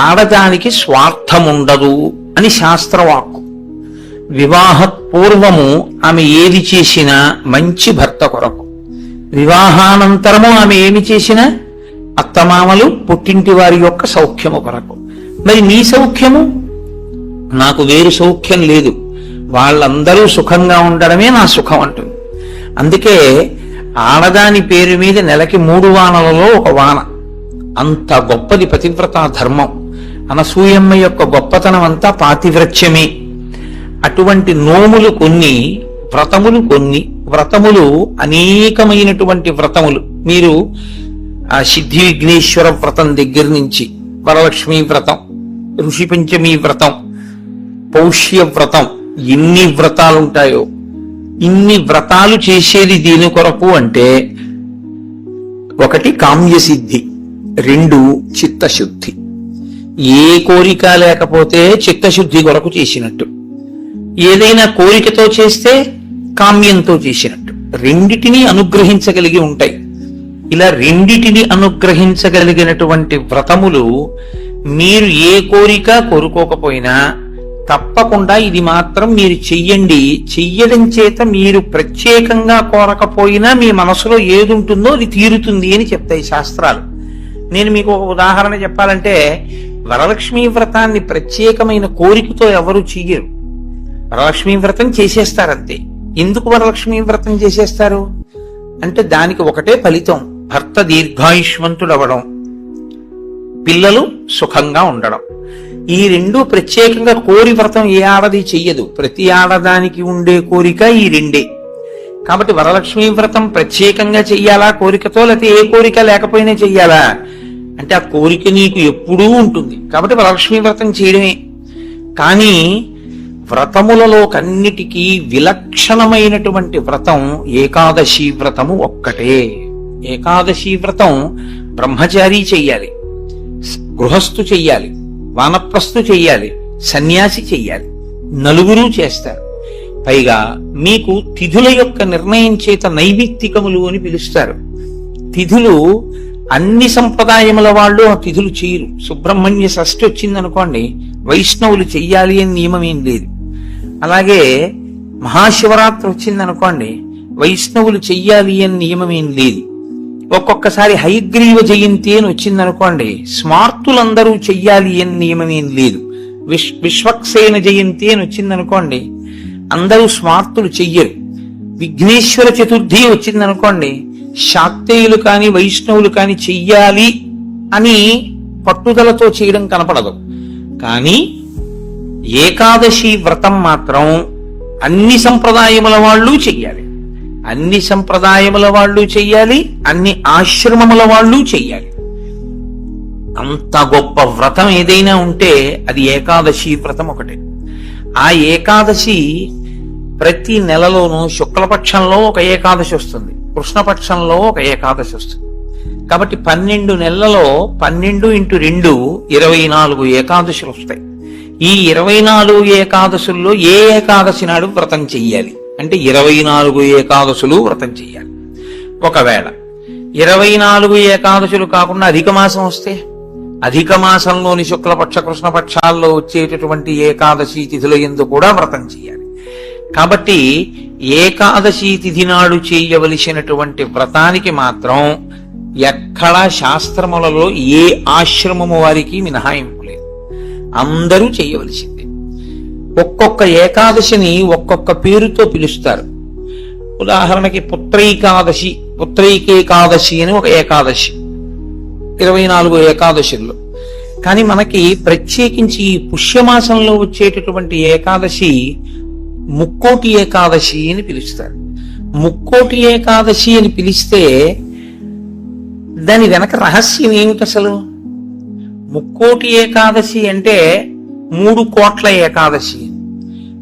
ఆడదానికి స్వార్థం ఉండదు అని శాస్త్రవాక్కు. వివాహ పూర్వము ఆమె ఏది చేసినా మంచి భర్త కొరకు, వివాహానంతరము ఆమె ఏమి చేసినా అత్తమామలు పుట్టింటి వారి యొక్క సౌఖ్యము కొరకు. మరి నీ సౌఖ్యము? నాకు వేరు సౌఖ్యం లేదు, వాళ్ళందరూ సుఖంగా ఉండడమే నా సుఖం అంటుంది. అందుకే ఆడదాని పేరు మీద నెలకి 3 వానలలో 1 వాన. అంత గొప్పది పతివ్రతా ధర్మం. అనసూయమ్మ యొక్క గొప్పతనం అంతా పాతివ్రత్యమే. అటువంటి నోములు కొన్ని, వ్రతములు కొన్ని. వ్రతములు అనేకమైనటువంటి వ్రతములు. మీరు ఆ సిద్ధి విఘ్నేశ్వర వ్రతం దగ్గర నుంచి వరలక్ష్మీ వ్రతం, ఋషి పంచమి వ్రతం, పౌష్య వ్రతం, ఎన్ని వ్రతాలుంటాయో. ఇన్ని వ్రతాలు చేసేది దీని కొరకు అంటే 1 కామ్యసిద్ధి, 2 చిత్తశుద్ధి. ఏ కోరిక లేకపోతే చిత్తశుద్ధి కొరకు చేసినట్టు, ఏదైనా కోరికతో చేస్తే కామ్యంతో చేసినట్టు. రెండిటినీ అనుగ్రహించగలిగి ఉంటాయి. ఇలా రెండిటిని అనుగ్రహించగలిగినటువంటి వ్రతములు మీరు ఏ కోరిక కోరుకోకపోయినా తప్పకుండా ఇది మాత్రం మీరు చెయ్యండి. చెయ్యడం చేత మీరు ప్రత్యేకంగా కోరకపోయినా మీ మనసులో ఏది ఉంటుందో అది తీరుతుంది అని చెప్తాయి శాస్త్రాలు. నేను మీకు ఒక ఉదాహరణ చెప్పాలంటే, వరలక్ష్మీ వ్రతాన్ని ప్రత్యేకమైన కోరికతో ఎవరు చెయ్యరు. వరలక్ష్మీ వ్రతం చేసేస్తారంతే. ఎందుకు వరలక్ష్మీ వ్రతం చేసేస్తారు అంటే దానికి ఒకటే ఫలితం, భర్త దీర్ఘాయుష్మంతుడవడం, పిల్లలు సుఖంగా ఉండడం. ఈ 2 ప్రత్యేకంగా కోరి వ్రతం ఏ ఆడది చెయ్యదు. ప్రతి ఆడదానికి ఉండే కోరిక ఈ 2. కాబట్టి వరలక్ష్మీ వ్రతం ప్రత్యేకంగా చెయ్యాలా కోరికతో, లేకపోతే ఏ కోరిక లేకపోయినా చెయ్యాలా అంటే ఆ కోరిక నీకు ఎప్పుడూ ఉంటుంది కాబట్టి వరలక్ష్మీ వ్రతం చేయడమే. కానీ వ్రతములలో కన్నిటికీ విలక్షణమైనటువంటి వ్రతం ఏకాదశి వ్రతము ఒక్కటే. ఏకాదశి వ్రతం బ్రహ్మచారి చెయ్యాలి, గృహస్థు చెయ్యాలి, వానప్రస్థు చెయ్యాలి, సన్యాసి చెయ్యాలి. 4 చేస్తారు. పైగా మీకు తిథుల యొక్క నిర్ణయం చేత నైమిత్తికములు అని పిలుస్తారు. తిథులు అన్ని సంప్రదాయముల వాళ్ళు ఆ తిథులు చేయరు. సుబ్రహ్మణ్య షష్ఠి వచ్చిందనుకోండి, వైష్ణవులు చెయ్యాలి అని నియమం ఏం లేదు. అలాగే మహాశివరాత్రి వచ్చిందనుకోండి, వైష్ణవులు చెయ్యాలి అని నియమం ఏం లేదు. ఒక్కొక్కసారి హయగ్రీవ జయంతి అని వచ్చిందనుకోండి, స్మార్తులందరూ చెయ్యాలి అని నియమం ఏం లేదు. విశ్వక్సేన జయంతి అని వచ్చిందనుకోండి, అందరూ స్మార్తులు చెయ్యరు. విఘ్నేశ్వర చతుర్థి వచ్చిందనుకోండి, శాక్తేయులు కాని వైష్ణవులు కాని చెయ్యాలి అని పట్టుదలతో చేయడం కనపడదు. కానీ ఏకాదశి వ్రతం మాత్రం అన్ని సంప్రదాయముల వాళ్ళు చెయ్యాలి, అన్ని సంప్రదాయముల వాళ్ళు చెయ్యాలి, అన్ని ఆశ్రమముల వాళ్ళు చెయ్యాలి. అంత గొప్ప వ్రతం ఏదైనా ఉంటే అది ఏకాదశి వ్రతం ఒకటే. ఆ ఏకాదశి ప్రతి నెలలోనూ శుక్లపక్షంలో ఒక ఏకాదశి వస్తుంది, కృష్ణపక్షంలో ఒక ఏకాదశి వస్తుంది. కాబట్టి 12 నెలలలో 12 × 2 24 ఏకాదశులు వస్తాయి. ఈ 24 ఏకాదశుల్లో ఏ ఏకాదశి నాడు వ్రతం చెయ్యాలి అంటే 24 ఏకాదశులు వ్రతం చెయ్యాలి. ఒకవేళ 24 ఏకాదశులు కాకుండా అధిక మాసం వస్తే, అధిక మాసంలోని శుక్లపక్ష కృష్ణపక్షాల్లో వచ్చేటటువంటి ఏకాదశి తిథుల యందు కూడా వ్రతం చెయ్యాలి. కాబట్టి ఏకాదశి తిథి నాడు చేయవలసినటువంటి వ్రతానికి మాత్రం ఎక్కడా శాస్త్రములలో ఏ ఆశ్రమము వారికి మినహాయింపు లేదు, అందరూ చేయవలసిందే. ఒక్కొక్క ఏకాదశిని ఒక్కొక్క పేరుతో పిలుస్తారు. ఉదాహరణకి పుత్రైకాదశి, పుత్రైకేకాదశి అని ఒక ఏకాదశి 24 ఏకాదశుల్లో. కానీ మనకి ప్రత్యేకించి ఈ పుష్యమాసంలో వచ్చేటటువంటి ఏకాదశి ముక్కోటి ఏకాదశి అని పిలుస్తారు. ముక్కోటి ఏకాదశి అని పిలిస్తే దాని వెనక రహస్యం ఏమిటి అసలు? ముక్కోటి ఏకాదశి అంటే 3 కోట్ల ఏకాదశి.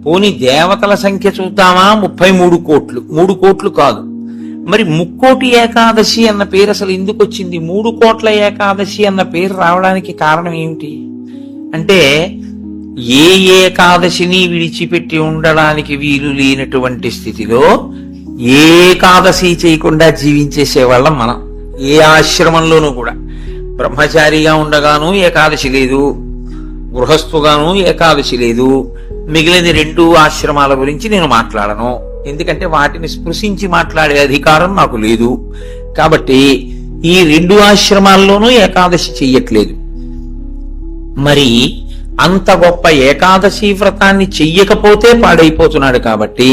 పోని దేవతల సంఖ్య చూద్దామా, 33 కోట్లు. 3 కోట్లు కాదు. మరి ముక్కోటి ఏకాదశి అన్న పేరు అసలు ఎందుకు వచ్చింది? 3 కోట్ల ఏకాదశి అన్న పేరు రావడానికి కారణం ఏమిటి అంటే, ఏ ఏకాదశిని విడిచిపెట్టి ఉండడానికి వీలు లేనటువంటి స్థితిలో ఏ ఏకాదశి చేయకుండా జీవించేసేవాళ్ళం మనం. ఏ ఆశ్రమంలోనూ కూడా బ్రహ్మచారిగా ఉండగాను ఏకాదశి లేదు, గృహస్థుగాను ఏకాదశి లేదు. మిగిలిన 2 ఆశ్రమాల గురించి నేను మాట్లాడను, ఎందుకంటే వాటిని స్పృశించి మాట్లాడే అధికారం నాకు లేదు. కాబట్టి ఈ 2 ఆశ్రమాల్లోనూ ఏకాదశి చెయ్యట్లేదు. మరి అంత గొప్ప ఏకాదశి వ్రతాన్ని చెయ్యకపోతే పాడైపోతున్నాడు. కాబట్టి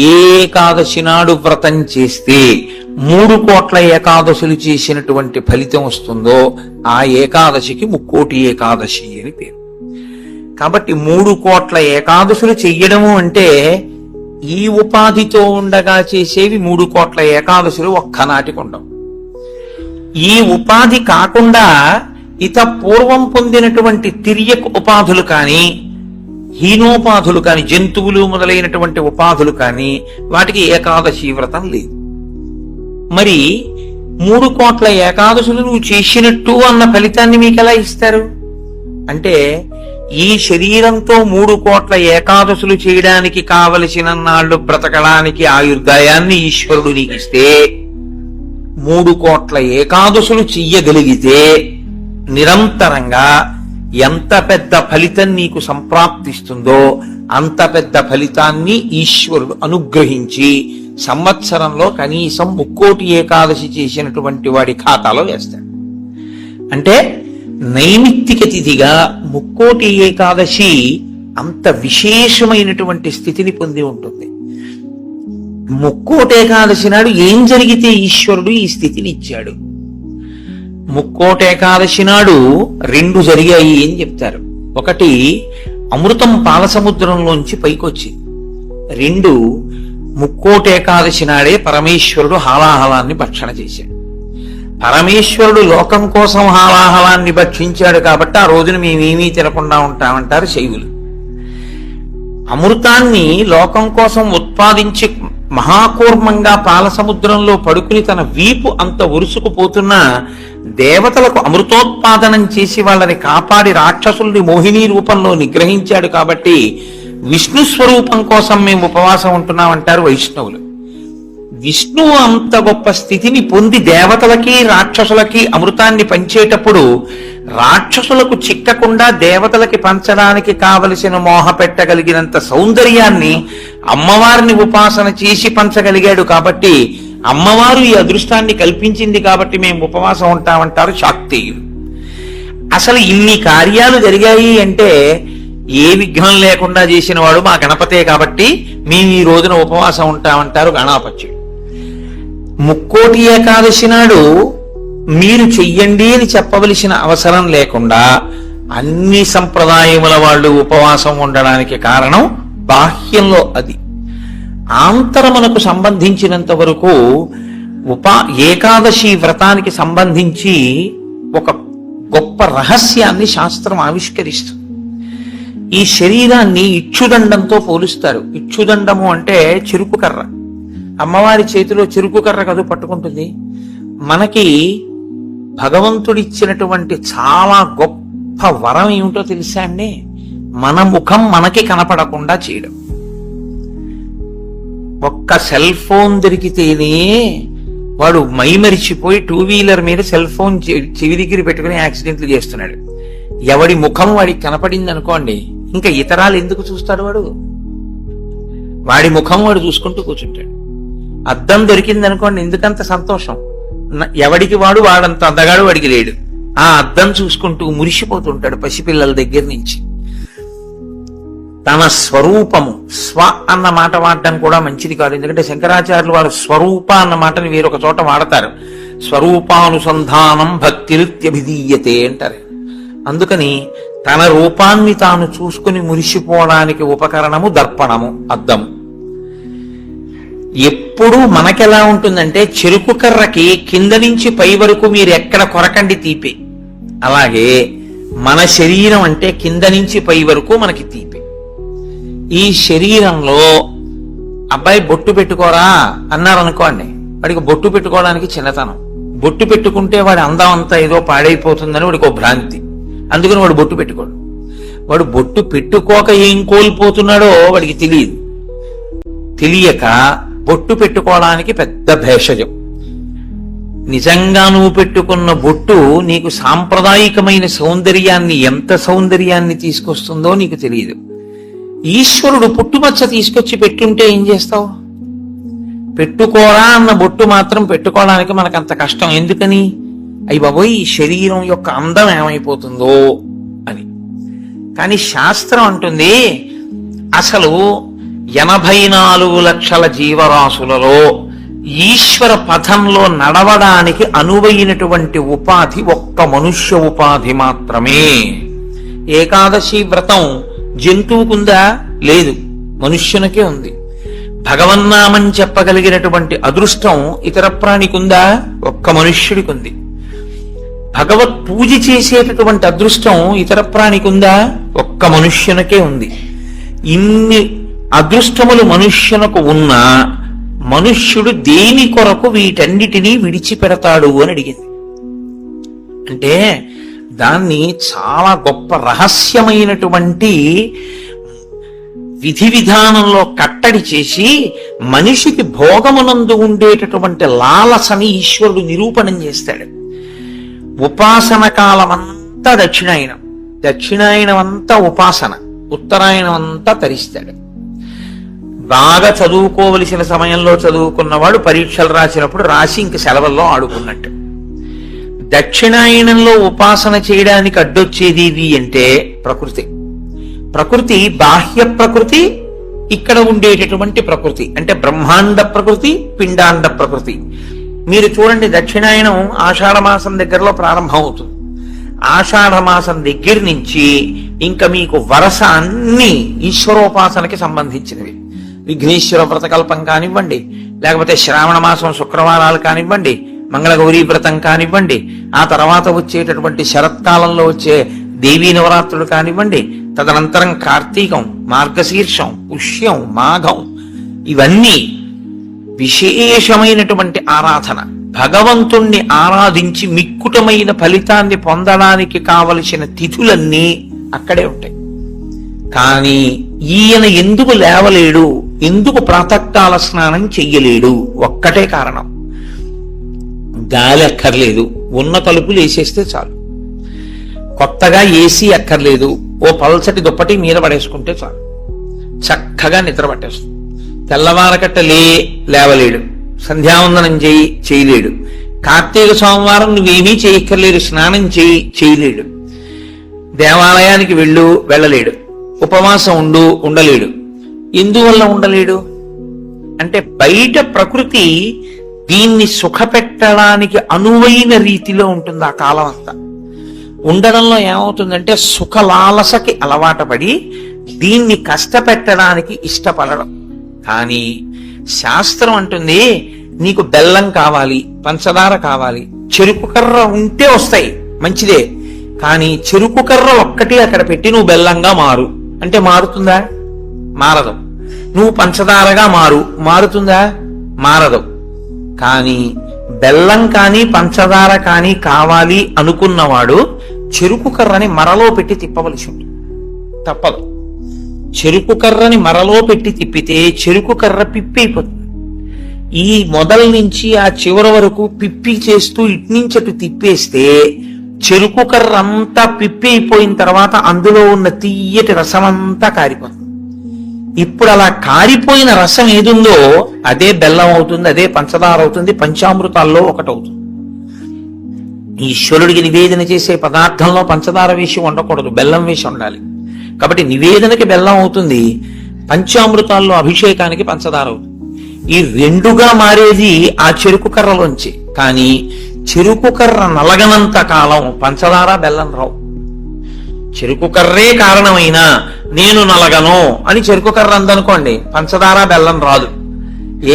ఏ ఏకాదశి నాడు వ్రతం చేస్తే 3 కోట్ల ఏకాదశులు చేసినటువంటి ఫలితం వస్తుందో ఆ ఏకాదశికి ముక్కోటి ఏకాదశి అని పేరు. కాబట్టి 3 కోట్ల ఏకాదశులు చెయ్యడము అంటే ఈ ఉపాధితో ఉండగా చేసేవి 3 కోట్ల ఏకాదశులు ఒక్కనాటికి ఉండవు. ఈ ఉపాధి కాకుండా ఇత పూర్వం పొందినటువంటి తిర్యక్ ఉపాధులు కానీ, హీనోపాధులు కాని, జంతువులు మొదలైనటువంటి ఉపాధులు కానీ వాటికి ఏకాదశి వ్రతం లేదు. మరి 3 కోట్ల ఏకాదశులు నువ్వు చేసినట్టు అన్న ఫలితాన్ని మీకు ఎలా ఇస్తారు అంటే, ఈ శరీరంతో 3 కోట్ల ఏకాదశులు చేయడానికి కావలసిన నాళ్లు బ్రతకడానికి ఆయుర్దాయాన్ని ఈశ్వరుడు నీకు ఇస్తే, 3 కోట్ల ఏకాదశులు చెయ్యగలిగితే నిరంతరంగా ఎంత పెద్ద ఫలితం నీకు సంప్రాప్తిస్తుందో అంత పెద్ద ఫలితాన్ని ఈశ్వరుడు అనుగ్రహించి సంవత్సరంలో కనీసం ముక్కోటి ఏకాదశి చేసినటువంటి వాడి ఖాతాలో వేస్తాడు. అంటే నైమిత్తిక తిథిగా ముక్కోటి ఏకాదశి అంత విశేషమైనటువంటి స్థితిని పొంది ఉంటుంది. ముక్కోటి ఏకాదశి నాడు ఏం జరిగితే ఈశ్వరుడు ఈ స్థితిని ఇచ్చాడు? ముక్కోటి ఏకాదశి నాడు 2 జరిగాయి అని చెప్తారు. ఒకటి, అమృతం పాలసముద్రంలోంచి పైకొచ్చి. 2, ముక్కోటి ఏకాదశి నాడే పరమేశ్వరుడు హాలాహలాన్ని భక్షణ చేశాడు. పరమేశ్వరుడు లోకం కోసం హాలాహలాన్ని భక్షించాడు కాబట్టి ఆ రోజున మేమేమీ తినకుండా ఉంటామంటారు శైవులు. అమృతాన్ని లోకం కోసం ఉత్పాదించి మహాకూర్మంగా పాలసముద్రంలో పడుకుని తన వీపు అంత ఉరుసుకుపోతున్నా దేవతలకు అమృతోత్పాదనం చేసి వాళ్ళని కాపాడి రాక్షసుల్ని మోహిని రూపంలో నిగ్రహించాడు. కాబట్టి విష్ణు స్వరూపం కోసం మేము ఉపవాసం ఉంటున్నామంటారు వైష్ణవులు. విష్ణువు అంత గొప్ప స్థితిని పొంది దేవతలకి రాక్షసులకి అమృతాన్ని పంచేటప్పుడు రాక్షసులకు చిక్కకుండా దేవతలకి పంచడానికి కావలసిన మోహ పెట్టగలిగినంత సౌందర్యాన్ని అమ్మవారిని ఉపాసన చేసి పంచగలిగాడు. కాబట్టి అమ్మవారు ఈ అదృష్టాన్ని కల్పించింది కాబట్టి మేము ఉపవాసం ఉంటామంటారు శాక్తేయులు. అసలు ఇన్ని కార్యాలు జరిగాయి అంటే ఏ విఘ్నం లేకుండా చేసిన వాడు మా గణపతే కాబట్టి మేము ఈ రోజున ఉపవాసం ఉంటామంటారు గణాపత్యుడు. ముక్కోటి ఏకాదశి నాడు మీరు చెయ్యండి అని చెప్పవలసిన అవసరం లేకుండా అన్ని సంప్రదాయముల వాళ్ళు ఉపవాసం ఉండడానికి కారణం బాహ్యంలో అది. ఆంతరమునకు సంబంధించినంత వరకు ఏకాదశి వ్రతానికి సంబంధించి ఒక గొప్ప రహస్యాన్ని శాస్త్రం ఆవిష్కరిస్తుంది. ఈ శరీరాన్ని ఇచ్చుదండంతో పోలుస్తారు. ఇచ్చుదండము అంటే చెరుకు కర్ర. అమ్మవారి చేతిలో చెరుకు కర్ర కదు పట్టుకుంటుంది. మనకి భగవంతుడిచ్చినటువంటి చాలా గొప్ప వరం ఏమిటో తెలుసా అండి? మన ముఖం మనకి కనపడకుండా చేయడం. ఒక్క సెల్ ఫోన్ దొరికితేనే వాడు మైమరిచిపోయి 2 వీలర్ మీద సెల్ ఫోన్ చెవి దగ్గర పెట్టుకుని యాక్సిడెంట్లు చేస్తున్నాడు. ఎవడి ముఖం వాడికి కనపడింది అనుకోండి, ఇంకా ఇతరాలు ఎందుకు చూస్తాడు? వాడి ముఖం వాడు చూసుకుంటూ కూర్చుంటాడు. అద్దం దొరికింది అనుకోండి, ఎందుకంత సంతోషం? ఎవడికి వాడంత అందగాడు వాడికి లేడు. ఆ అద్దం చూసుకుంటూ మురిసిపోతుంటాడు పసిపిల్లల దగ్గర నుంచి. తన స్వరూపము, స్వ అన్న మాట వాడడం కూడా మంచిది కాదు. ఎందుకంటే శంకరాచార్యులు వారు స్వరూప అన్న మాటని వేరొక చోట వాడతారు. స్వరూపానుసంధానం భక్తిరిత్యభిధీయతే అంటారు. అందుకని తన రూపాన్ని తాను చూసుకుని మురిసిపోవడానికి ఉపకరణము దర్పణము, అద్దము. ఎప్పుడు మనకెలా ఉంటుందంటే చెరుకు కర్రకి కింద నుంచి పై వరకు మీరు ఎక్కడ కొరకండి తీపి, అలాగే మన శరీరం అంటే కింద నుంచి పై వరకు మనకి తీపి. ఈ శరీరంలో అబ్బాయి బొట్టు పెట్టుకోరా అన్నారు అనుకోండి, వాడికి బొట్టు పెట్టుకోవడానికి చిన్నతనం. బొట్టు పెట్టుకుంటే వాడి అందం అంతా ఏదో పాడైపోతుందని వాడికి ఒక భ్రాంతి, అందుకని వాడు బొట్టు పెట్టుకోడు. వాడు బొట్టు పెట్టుకోక ఏం కోల్పోతున్నాడో వాడికి తెలియదు. తెలియక బొట్టు పెట్టుకోవడానికి పెద్ద భేషజం. నిజంగా నువ్వు పెట్టుకున్న బొట్టు నీకు సాంప్రదాయికమైన సౌందర్యాన్ని, ఎంత సౌందర్యాన్ని తీసుకొస్తుందో నీకు తెలియదు. ఈశ్వరుడు పుట్టుమచ్చ తీసుకొచ్చి పెట్టుంటే ఏం చేస్తావు? పెట్టుకోరా అన్న బొట్టు మాత్రం పెట్టుకోవడానికి మనకంత కష్టం ఎందుకని? అయ్యి బాబోయ్, ఈ శరీరం యొక్క అందం ఏమైపోతుందో అని. కానీ శాస్త్రం అంటుంది, అసలు 84 లక్షల జీవరాశులలో ఈశ్వర పథంలో నడవడానికి అనువైనటువంటి ఉపాధి ఒక్క మనుష్య ఉపాధి మాత్రమే. ఏకాదశి వ్రతం జంతువుకుందా? లేదు, మనుష్యునికే ఉంది. భగవన్నామం చెప్పగలిగినటువంటి అదృష్టం ఇతర ప్రాణికుందా? ఒక్క మనుష్యుడికి ఉంది. భగవత్ పూజ చేసేటటువంటి అదృష్టం ఇతర ప్రాణికుందా? ఒక్క మనుష్యునికే ఉంది. ఇన్ని అదృష్టములు మనుష్యునకు ఉన్నా మనుష్యుడు దేని కొరకు వీటన్నిటినీ విడిచిపెడతాడు అని అడిగింది. అంటే దాన్ని చాలా గొప్ప రహస్యమైనటువంటి విధి విధానంలో కట్టడి చేసి మనిషికి భోగమునందు ఉండేటటువంటి లాలసని ఈశ్వరుడు నిరూపణం చేస్తాడు. ఉపాసన కాలమంతా దక్షిణాయనం, దక్షిణాయనం అంతా ఉపాసన, ఉత్తరాయణం అంతా తరిస్తాడు. బాగా చదువుకోవలసిన సమయంలో చదువుకున్నవాడు పరీక్షలు రాసినప్పుడు రాసి ఇంక సెలవుల్లో ఆడుకున్నట్టు. దక్షిణాయనంలో ఉపాసన చేయడానికి అడ్డొచ్చేది అంటే ప్రకృతి. ప్రకృతి బాహ్య ప్రకృతి, ఇక్కడ ఉండేటటువంటి ప్రకృతి అంటే బ్రహ్మాండ ప్రకృతి, పిండాండ ప్రకృతి. మీరు చూడండి, దక్షిణాయనం ఆషాఢమాసం దగ్గరలో ప్రారంభం అవుతుంది. ఆషాఢమాసం దగ్గర నుంచి ఇంకా మీకు వరస అన్ని ఈశ్వరోపాసనకి సంబంధించినవి. విఘ్నేశ్వర వ్రతకల్పం కానివ్వండి, లేకపోతే శ్రావణ మాసం శుక్రవారాలు కానివ్వండి, మంగళగౌరీ వ్రతం కానివ్వండి, ఆ తర్వాత వచ్చేటటువంటి శరత్కాలంలో వచ్చే దేవీ నవరాత్రులు కానివ్వండి, తదనంతరం కార్తీకం, మార్గశీర్షం, పుష్యం, మాఘం, ఇవన్నీ విశేషమైనటువంటి ఆరాధన. భగవంతుణ్ణి ఆరాధించి మిక్కుటమైన ఫలితాన్ని పొందడానికి కావలసిన తిథులన్నీ అక్కడే ఉంటాయి. కానీ ఈయన ఎందుకు లేవలేడు, ఎందుకు ప్రాతకాల స్నానం చెయ్యలేడు? ఒక్కటే కారణం, గాలి అక్కర్లేదు, ఉన్న తలుపులు వేసేస్తే చాలు. కొత్తగా ఏసీ అక్కర్లేదు, ఓ పల్చటి దుప్పటి మీద పడేసుకుంటే చాలు, చక్కగా నిద్ర పట్టేస్తుంది. తెల్లవారకట్ట లేవలేడు, సంధ్యావందనం చేయలేడు, కార్తీక సోమవారం నువ్వేమీ చేయక్కర్లేదు, స్నానం చేయలేడు, దేవాలయానికి వెళ్ళలేడు, ఉపవాసం ఉండలేడు. ఎందువల్ల ఉండలేడు అంటే బయట ప్రకృతి దీన్ని సుఖపెట్టడానికి అనువైన రీతిలో ఉంటుంది. ఆ కాలం అంతా ఉండడంలో ఏమవుతుందంటే సుఖలాలసకి అలవాటు పడి దీన్ని కష్టపెట్టడానికి ఇష్టపడడం. కానీ శాస్త్రం అంటుంది, నీకు బెల్లం కావాలి, పంచదార కావాలి, చెరుకు కర్ర ఉంటే వస్తాయి, మంచిదే. కానీ చెరుకు కర్ర ఒక్కటి అక్కడ పెట్టి నువ్వు బెల్లంగా మారు అంటే మారుతుందా? మారదు. నువ్వు పంచదారగా మారుతుందా? మారదు. కానీ బెల్లం కానీ పంచదార కానీ కావాలి అనుకున్నవాడు చెరుకు కర్రని మరలో పెట్టి తిప్పవలసి ఉంటుంది, తప్పదు. చెరుకు కర్రని మరలో పెట్టి తిప్పితే చెరుకు కర్ర పిప్పి అయిపోతుంది. ఈ మొదల నుంచి ఆ చివరి వరకు పిప్పి చేస్తూ ఇట్నుంచి అటు తిప్పేస్తే చెరుకు కర్ర అంతా పిప్పి అయిపోయిన తర్వాత అందులో ఉన్న తీయటి రసం అంతా కారిపోతుంది. ఇప్పుడు అలా కారిపోయిన రసం ఏదుందో అదే బెల్లం అవుతుంది, అదే పంచదార అవుతుంది, పంచామృతాల్లో ఒకటవుతుంది. ఈశ్వరుడికి నివేదన చేసే పదార్థంలో పంచదార వేసి ఉండకూడదు, బెల్లం వేసి ఉండాలి. కాబట్టి నివేదనకి బెల్లం అవుతుంది, పంచామృతాల్లో అభిషేకానికి పంచదార అవుతుంది. ఈ రెండుగా మారేది ఆ చెరుకు కర్రలోంచి. కానీ చెరుకు కర్ర నలగనంత కాలం పంచదార బెల్లం రావు. చెరుకు కర్రే కారణమైనా నేను నలగను అని చెరుకు కర్ర అందనుకోండి, పంచదార బెల్లం రాదు.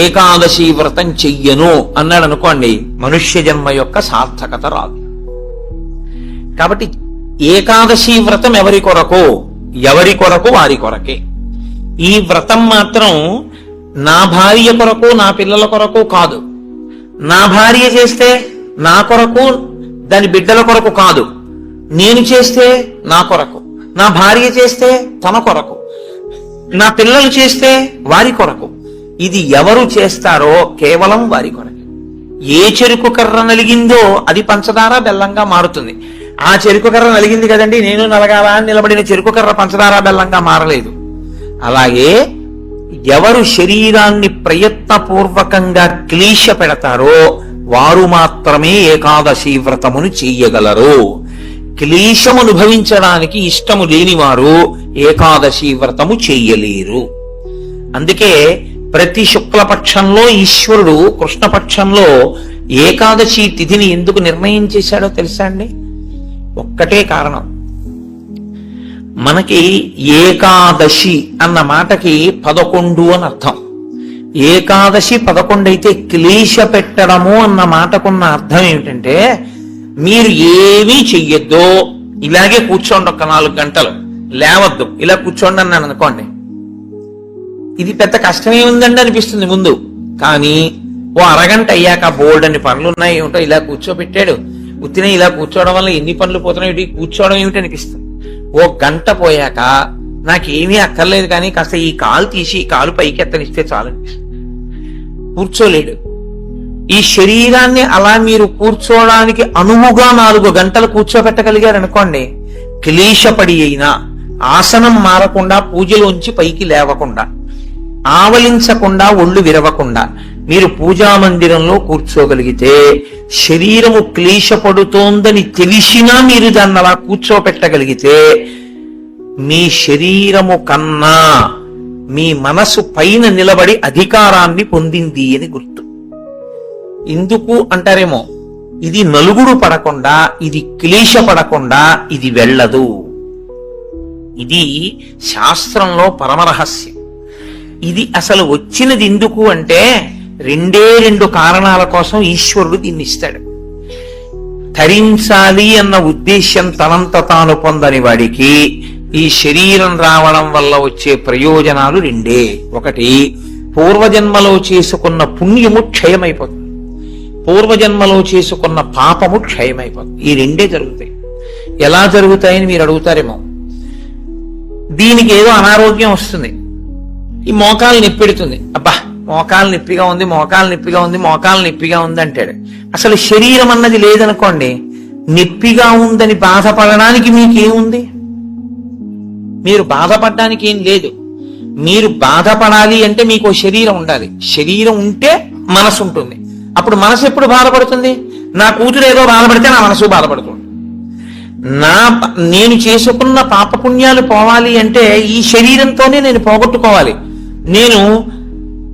ఏకాదశి వ్రతం చెయ్యను అన్నాడు అనుకోండి, మనుష్య జన్మ యొక్క సార్థకత రాదు. కాబట్టి ఏకాదశి వ్రతం ఎవరి కొరకు వారి కొరకే. ఈ వ్రతం మాత్రం నా భార్య కొరకు నా పిల్లల కొరకు కాదు. నా భార్య చేస్తే నా కొరకు దాని బిడ్డల కొరకు కాదు. నేను చేస్తే నా కొరకు, నా భార్య చేస్తే తన కొరకు, నా పిల్లలు చేస్తే వారి కొరకు. ఇది ఎవరు చేస్తారో కేవలం వారి కొరకు. ఏ చెరుకు కర్ర నలిగిందో అది పంచదార బెల్లంగా మారుతుంది. ఆ చెరుకు కర్ర నలిగింది కదండి, నేను నలగాల అని నిలబడిన చెరుకు కర్ర పంచదార బెల్లంగా మారలేదు. అలాగే ఎవరు శరీరాన్ని ప్రయత్నపూర్వకంగా క్లేశ పెడతారో వారు మాత్రమే ఏకాదశి వ్రతమును చెయ్యగలరు. క్లేశము అనుభవించడానికి ఇష్టము లేనివారు ఏకాదశి వ్రతము చెయ్యలేరు. అందుకే ప్రతి శుక్లపక్షంలో ఈశ్వరుడు కృష్ణపక్షంలో ఏకాదశి తిథిని ఎందుకు నిర్ణయం చేశాడో తెలుసా అండి? ఒక్కటే కారణం. మనకి ఏకాదశి అన్న మాటకి 11 అని అర్థం. ఏకాదశి 11 అయితే క్లేశ పెట్టడము అన్న మాటకున్న అర్థం ఏమిటంటే, మీరు ఏమీ చెయ్యొద్దు, ఇలాగే కూర్చోండి, ఒక్క 4 గంటలు లేవద్దు, ఇలా కూర్చోండి అన్నాను అనుకోండి. ఇది పెద్ద కష్టమే ఉందండి అనిపిస్తుంది ముందు. కానీ ఓ అరగంట అయ్యాక బోల్డ్ అని పనులు ఉన్నాయి, ఏమిటో ఇలా కూర్చోబెట్టాడు, ఉత్తినే ఇలా కూర్చోవడం వల్ల ఎన్ని పనులు పోతున్నాయి, కూర్చోవడం ఏమిటి అనిపిస్తుంది. ఓ గంట పోయాక నాకేమీ అక్కర్లేదు కానీ కాస్త ఈ కాలు తీసి ఈ కాలు పైకి ఎత్తనిస్తే చాలు అనిపిస్తుంది. కూర్చోలేడు. ఈ శరీరాన్ని అలా మీరు కూర్చోవడానికి అనువుగా 4 గంటలు కూర్చోబెట్టగలిగారు అనుకోండి, క్లేశపడి అయినా ఆసనం మారకుండా, పూజలోంచి పైకి లేవకుండా, ఆవలించకుండా, ఒళ్ళు విరవకుండా మీరు పూజా మందిరంలో కూర్చోగలిగితే, శరీరము క్లేశపడుతోందని తెలిసినా మీరు దాన్ని అలా కూర్చోపెట్టగలిగితే, మీ శరీరము కన్నా మీ మనసు పైన నిలబడి అధికారాన్ని పొందింది అని గుర్తు. ఎందుకు అంటారేమో, ఇది నలుగుడు పడకుండా, ఇది క్లేశపడకుండా ఇది వెళ్ళదు. ఇది శాస్త్రంలో పరమరహస్యం. ఇది అసలు వచ్చినది ఎందుకు అంటే, 2 కారణాల కోసం ఈశ్వరుడు దీన్ని ఇస్తాడు. ధరించాలి అన్న ఉద్దేశ్యం తనంత తాను పొందని వాడికి ఈ శరీరం రావడం వల్ల వచ్చే ప్రయోజనాలు 2. ఒకటి, పూర్వజన్మలో చేసుకున్న పుణ్యము క్షయమైపోతుంది, పూర్వజన్మలో చేసుకున్న పాపము క్షయమైపోతుంది. ఈ 2 జరుగుతాయి. ఎలా జరుగుతాయని మీరు అడుగుతారేమో. దీనికి ఏదో అనారోగ్యం వస్తుంది, ఈ మోకాలు నొప్పెడుతుంది, అబ్బా మోకాలు నొప్పిగా ఉంది, మోకాలు నొప్పిగా ఉంది, మోకాలు నొప్పిగా ఉంది అంటాడు. అసలు శరీరం అన్నది లేదనుకోండి, నొప్పిగా ఉందని బాధపడడానికి మీకేముంది? మీరు బాధపడడానికి ఏం లేదు. మీరు బాధపడాలి అంటే మీకు శరీరం ఉండాలి. శరీరం ఉంటే మనసు ఉంటుంది. అప్పుడు మనసు ఎప్పుడు బాధపడుతుంది? నా కూతురు ఏదో బాధపడితే నా మనసు బాధపడుతుంది. నేను చేసుకున్న పాపపుణ్యాలు పోవాలి అంటే ఈ శరీరంతోనే నేను పోగొట్టుకోవాలి. నేను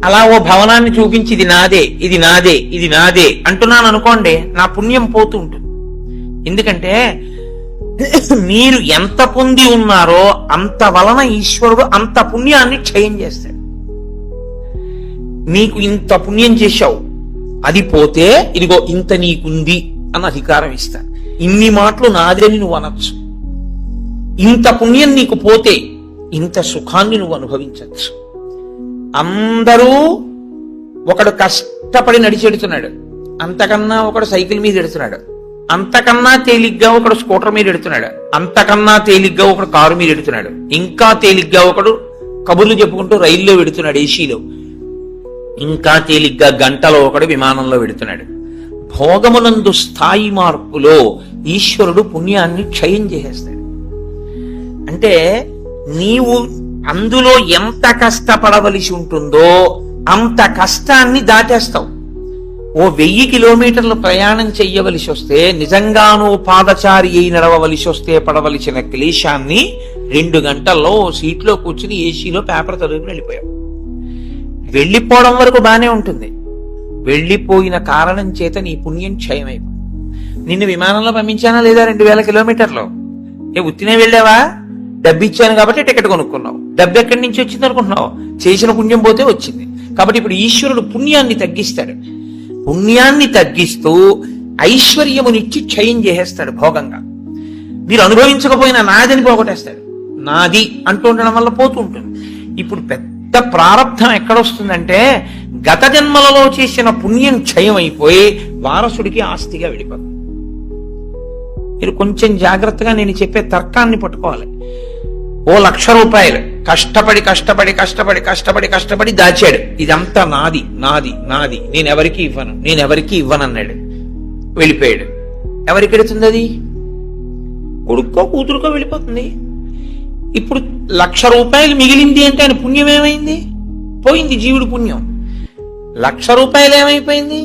అలా ఓ భవనాన్ని చూపించి ఇది నాదే, ఇది నాదే, ఇది నాదే అంటున్నాను అనుకోండి, నా పుణ్యం పోతూ ఉంటుంది. ఎందుకంటే మీరు ఎంత పొంది ఉన్నారో అంత వలన ఈశ్వరుడు అంత పుణ్యాన్ని క్షయం చేస్తాడు. నీకు ఇంత పుణ్యం చేశావు, అది పోతే ఇదిగో ఇంత నీకుంది అన్న అధికారం ఇస్తాడు. ఇన్ని మాటలు నాదని నువ్వు అనొచ్చు. ఇంత పుణ్యం నీకు పోతే ఇంత సుఖాన్ని నువ్వు అనుభవించచ్చు. అందరూ ఒకడు కష్టపడి నడిచెడుతున్నాడు, అంతకన్నా ఒకడు సైకిల్ మీద ఎడుతున్నాడు, అంతకన్నా తేలిగ్గా ఒకడు స్కూటర్ మీద ఎడుతున్నాడు, అంతకన్నా తేలిగ్గా ఒకడు కారు మీద ఎడుతున్నాడు, ఇంకా తేలిగ్గా ఒకడు కబుర్లు చెప్పుకుంటూ రైల్లో వెడుతున్నాడు, ఏసీలో, ఇంకా తేలిగ్గా గంటలో ఒకడు విమానంలో వెడుతున్నాడు. భోగమునందు స్థాయి మార్పులో ఈశ్వరుడు పుణ్యాన్ని క్షయం చేసేస్తాడు. అంటే నీవు అందులో ఎంత కష్టపడవలసి ఉంటుందో అంత కష్టాన్ని దాటేస్తావు. ఓ 1000 కిలోమీటర్లు ప్రయాణం చెయ్యవలసి వస్తే, నిజంగానూ పాదచారి అయి నడవవలసి వస్తే పడవలసిన క్లేశాన్ని 2 గంటల్లో సీట్లో కూర్చుని ఏసీలో పేపర్ చదువుకుని వెళ్ళిపోయావు. వెళ్ళిపోవడం వరకు బానే ఉంటుంది, వెళ్ళిపోయిన కారణం చేత నీ పుణ్యం క్షయమైపోయింది. నిన్ను విమానంలో పంపించానా లేదా 2000 కిలోమీటర్లు? ఉత్తినే వెళ్ళావా? డబ్బు ఇచ్చాను కాబట్టి టికెట్ కొనుక్కున్నావు. డబ్బు ఎక్కడి నుంచి వచ్చింది అనుకుంటున్నావు? చేసిన పుణ్యం పోతే వచ్చింది. కాబట్టి ఇప్పుడు ఈశ్వరుడు పుణ్యాన్ని తగ్గిస్తాడు. పుణ్యాన్ని తగ్గిస్తూ ఐశ్వర్యమునిచ్చి క్షయం చేసేస్తాడు భోగంగా. మీరు అనుభవించకపోయినా నాదని పోగొట్టేస్తాడు. నాది అంటూ ఉండడం వల్ల పోతూ ఉంటుంది. ఇప్పుడు పెద్ద ప్రారంధం ఎక్కడొస్తుందంటే గత జన్మలలో చేసిన పుణ్యం క్షయం అయిపోయి వారసుడికి ఆస్తిగా వెళ్ళిపోతుంది. మీరు కొంచెం జాగ్రత్తగా నేను చెప్పే తర్కాన్ని పట్టుకోవాలి. ఓ 1,00,000 రూపాయలు కష్టపడి కష్టపడి కష్టపడి కష్టపడి కష్టపడి దాచాడు. ఇదంతా నాది నాది నాది, నేనెవరికి ఇవ్వనన్నాడు. వెళ్ళిపోయాడు. ఎవరికి వెళుతుంది అది? కొడుక్కో కూతురుకో వెళ్ళిపోతుంది. ఇప్పుడు 1,00,000 రూపాయలు మిగిలింది అంటే ఆయన పుణ్యం ఏమైంది? పోయింది. జీవుడి పుణ్యం. 1,00,000 రూపాయలు ఏమైపోయింది?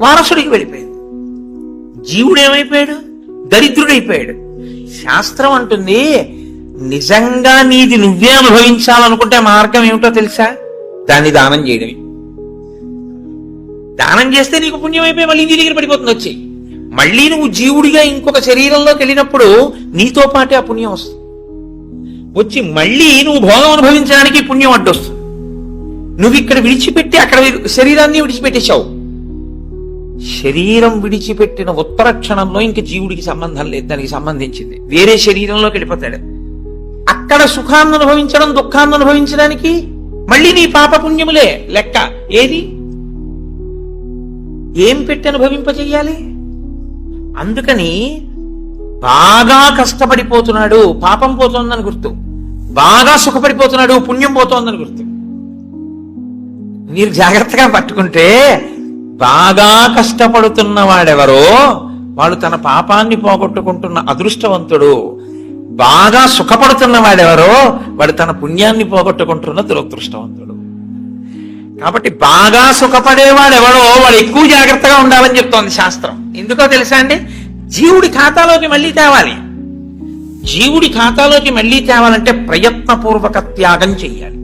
వారసుడికి వెళ్ళిపోయింది. జీవుడు ఏమైపోయాడు? దరిద్రుడైపోయాడు. శాస్త్రం అంటుంది నిజంగా నీది నువ్వే అనుభవించాలనుకుంటే మార్గం ఏమిటో తెలుసా? దాన్ని దానం చేయడమే. దానం చేస్తే నీకు పుణ్యం అయిపోయి మళ్ళీ నీ దగ్గర పడిపోతుంది వచ్చి. మళ్ళీ నువ్వు జీవుడిగా ఇంకొక శరీరంలోకి వెళ్ళినప్పుడు నీతో పాటే ఆ పుణ్యం వస్తుంది. వచ్చి మళ్ళీ నువ్వు భోగం అనుభవించడానికి పుణ్యం అడ్డొస్తుంది. నువ్వు ఇక్కడ విడిచిపెట్టి అక్కడ శరీరాన్ని విడిచిపెట్టేశావు. శరీరం విడిచిపెట్టిన ఉత్తర క్షణంలో ఇంక జీవుడికి సంబంధం లేదు, దానికి సంబంధించింది వేరే శరీరంలోకి వెళ్ళిపోతాడు. అక్కడ సుఖాన్ని అనుభవించడం, దుఃఖాన్ని అనుభవించడానికి మళ్ళీ నీ పాప పుణ్యములే లెక్క. ఏది ఏం పెట్టి అనుభవింపజేయాలి? అందుకని బాగా కష్టపడిపోతున్నాడు, పాపం పోతోందని గుర్తు. బాగా సుఖపడిపోతున్నాడు, పుణ్యం పోతోందని గుర్తు. మీరు జాగ్రత్తగా పట్టుకుంటే బాగా కష్టపడుతున్న వాడెవరో వాడు తన పాపాన్ని పోగొట్టుకుంటున్న అదృష్టవంతుడు. బాగా సుఖపడుతున్న వాడెవరో వాడు తన పుణ్యాన్ని పోగొట్టుకుంటున్న దురదృష్టవంతుడు. కాబట్టి బాగా సుఖపడేవాడెవరో వాడు ఎక్కువ జాగ్రత్తగా ఉండాలని చెప్తోంది శాస్త్రం. ఎందుకో తెలుసా అండి? జీవుడి ఖాతాలోకి మళ్ళీ తేవాలి. జీవుడి ఖాతాలోకి మళ్ళీ తేవాలంటే ప్రయత్నపూర్వక త్యాగం చెయ్యాలి.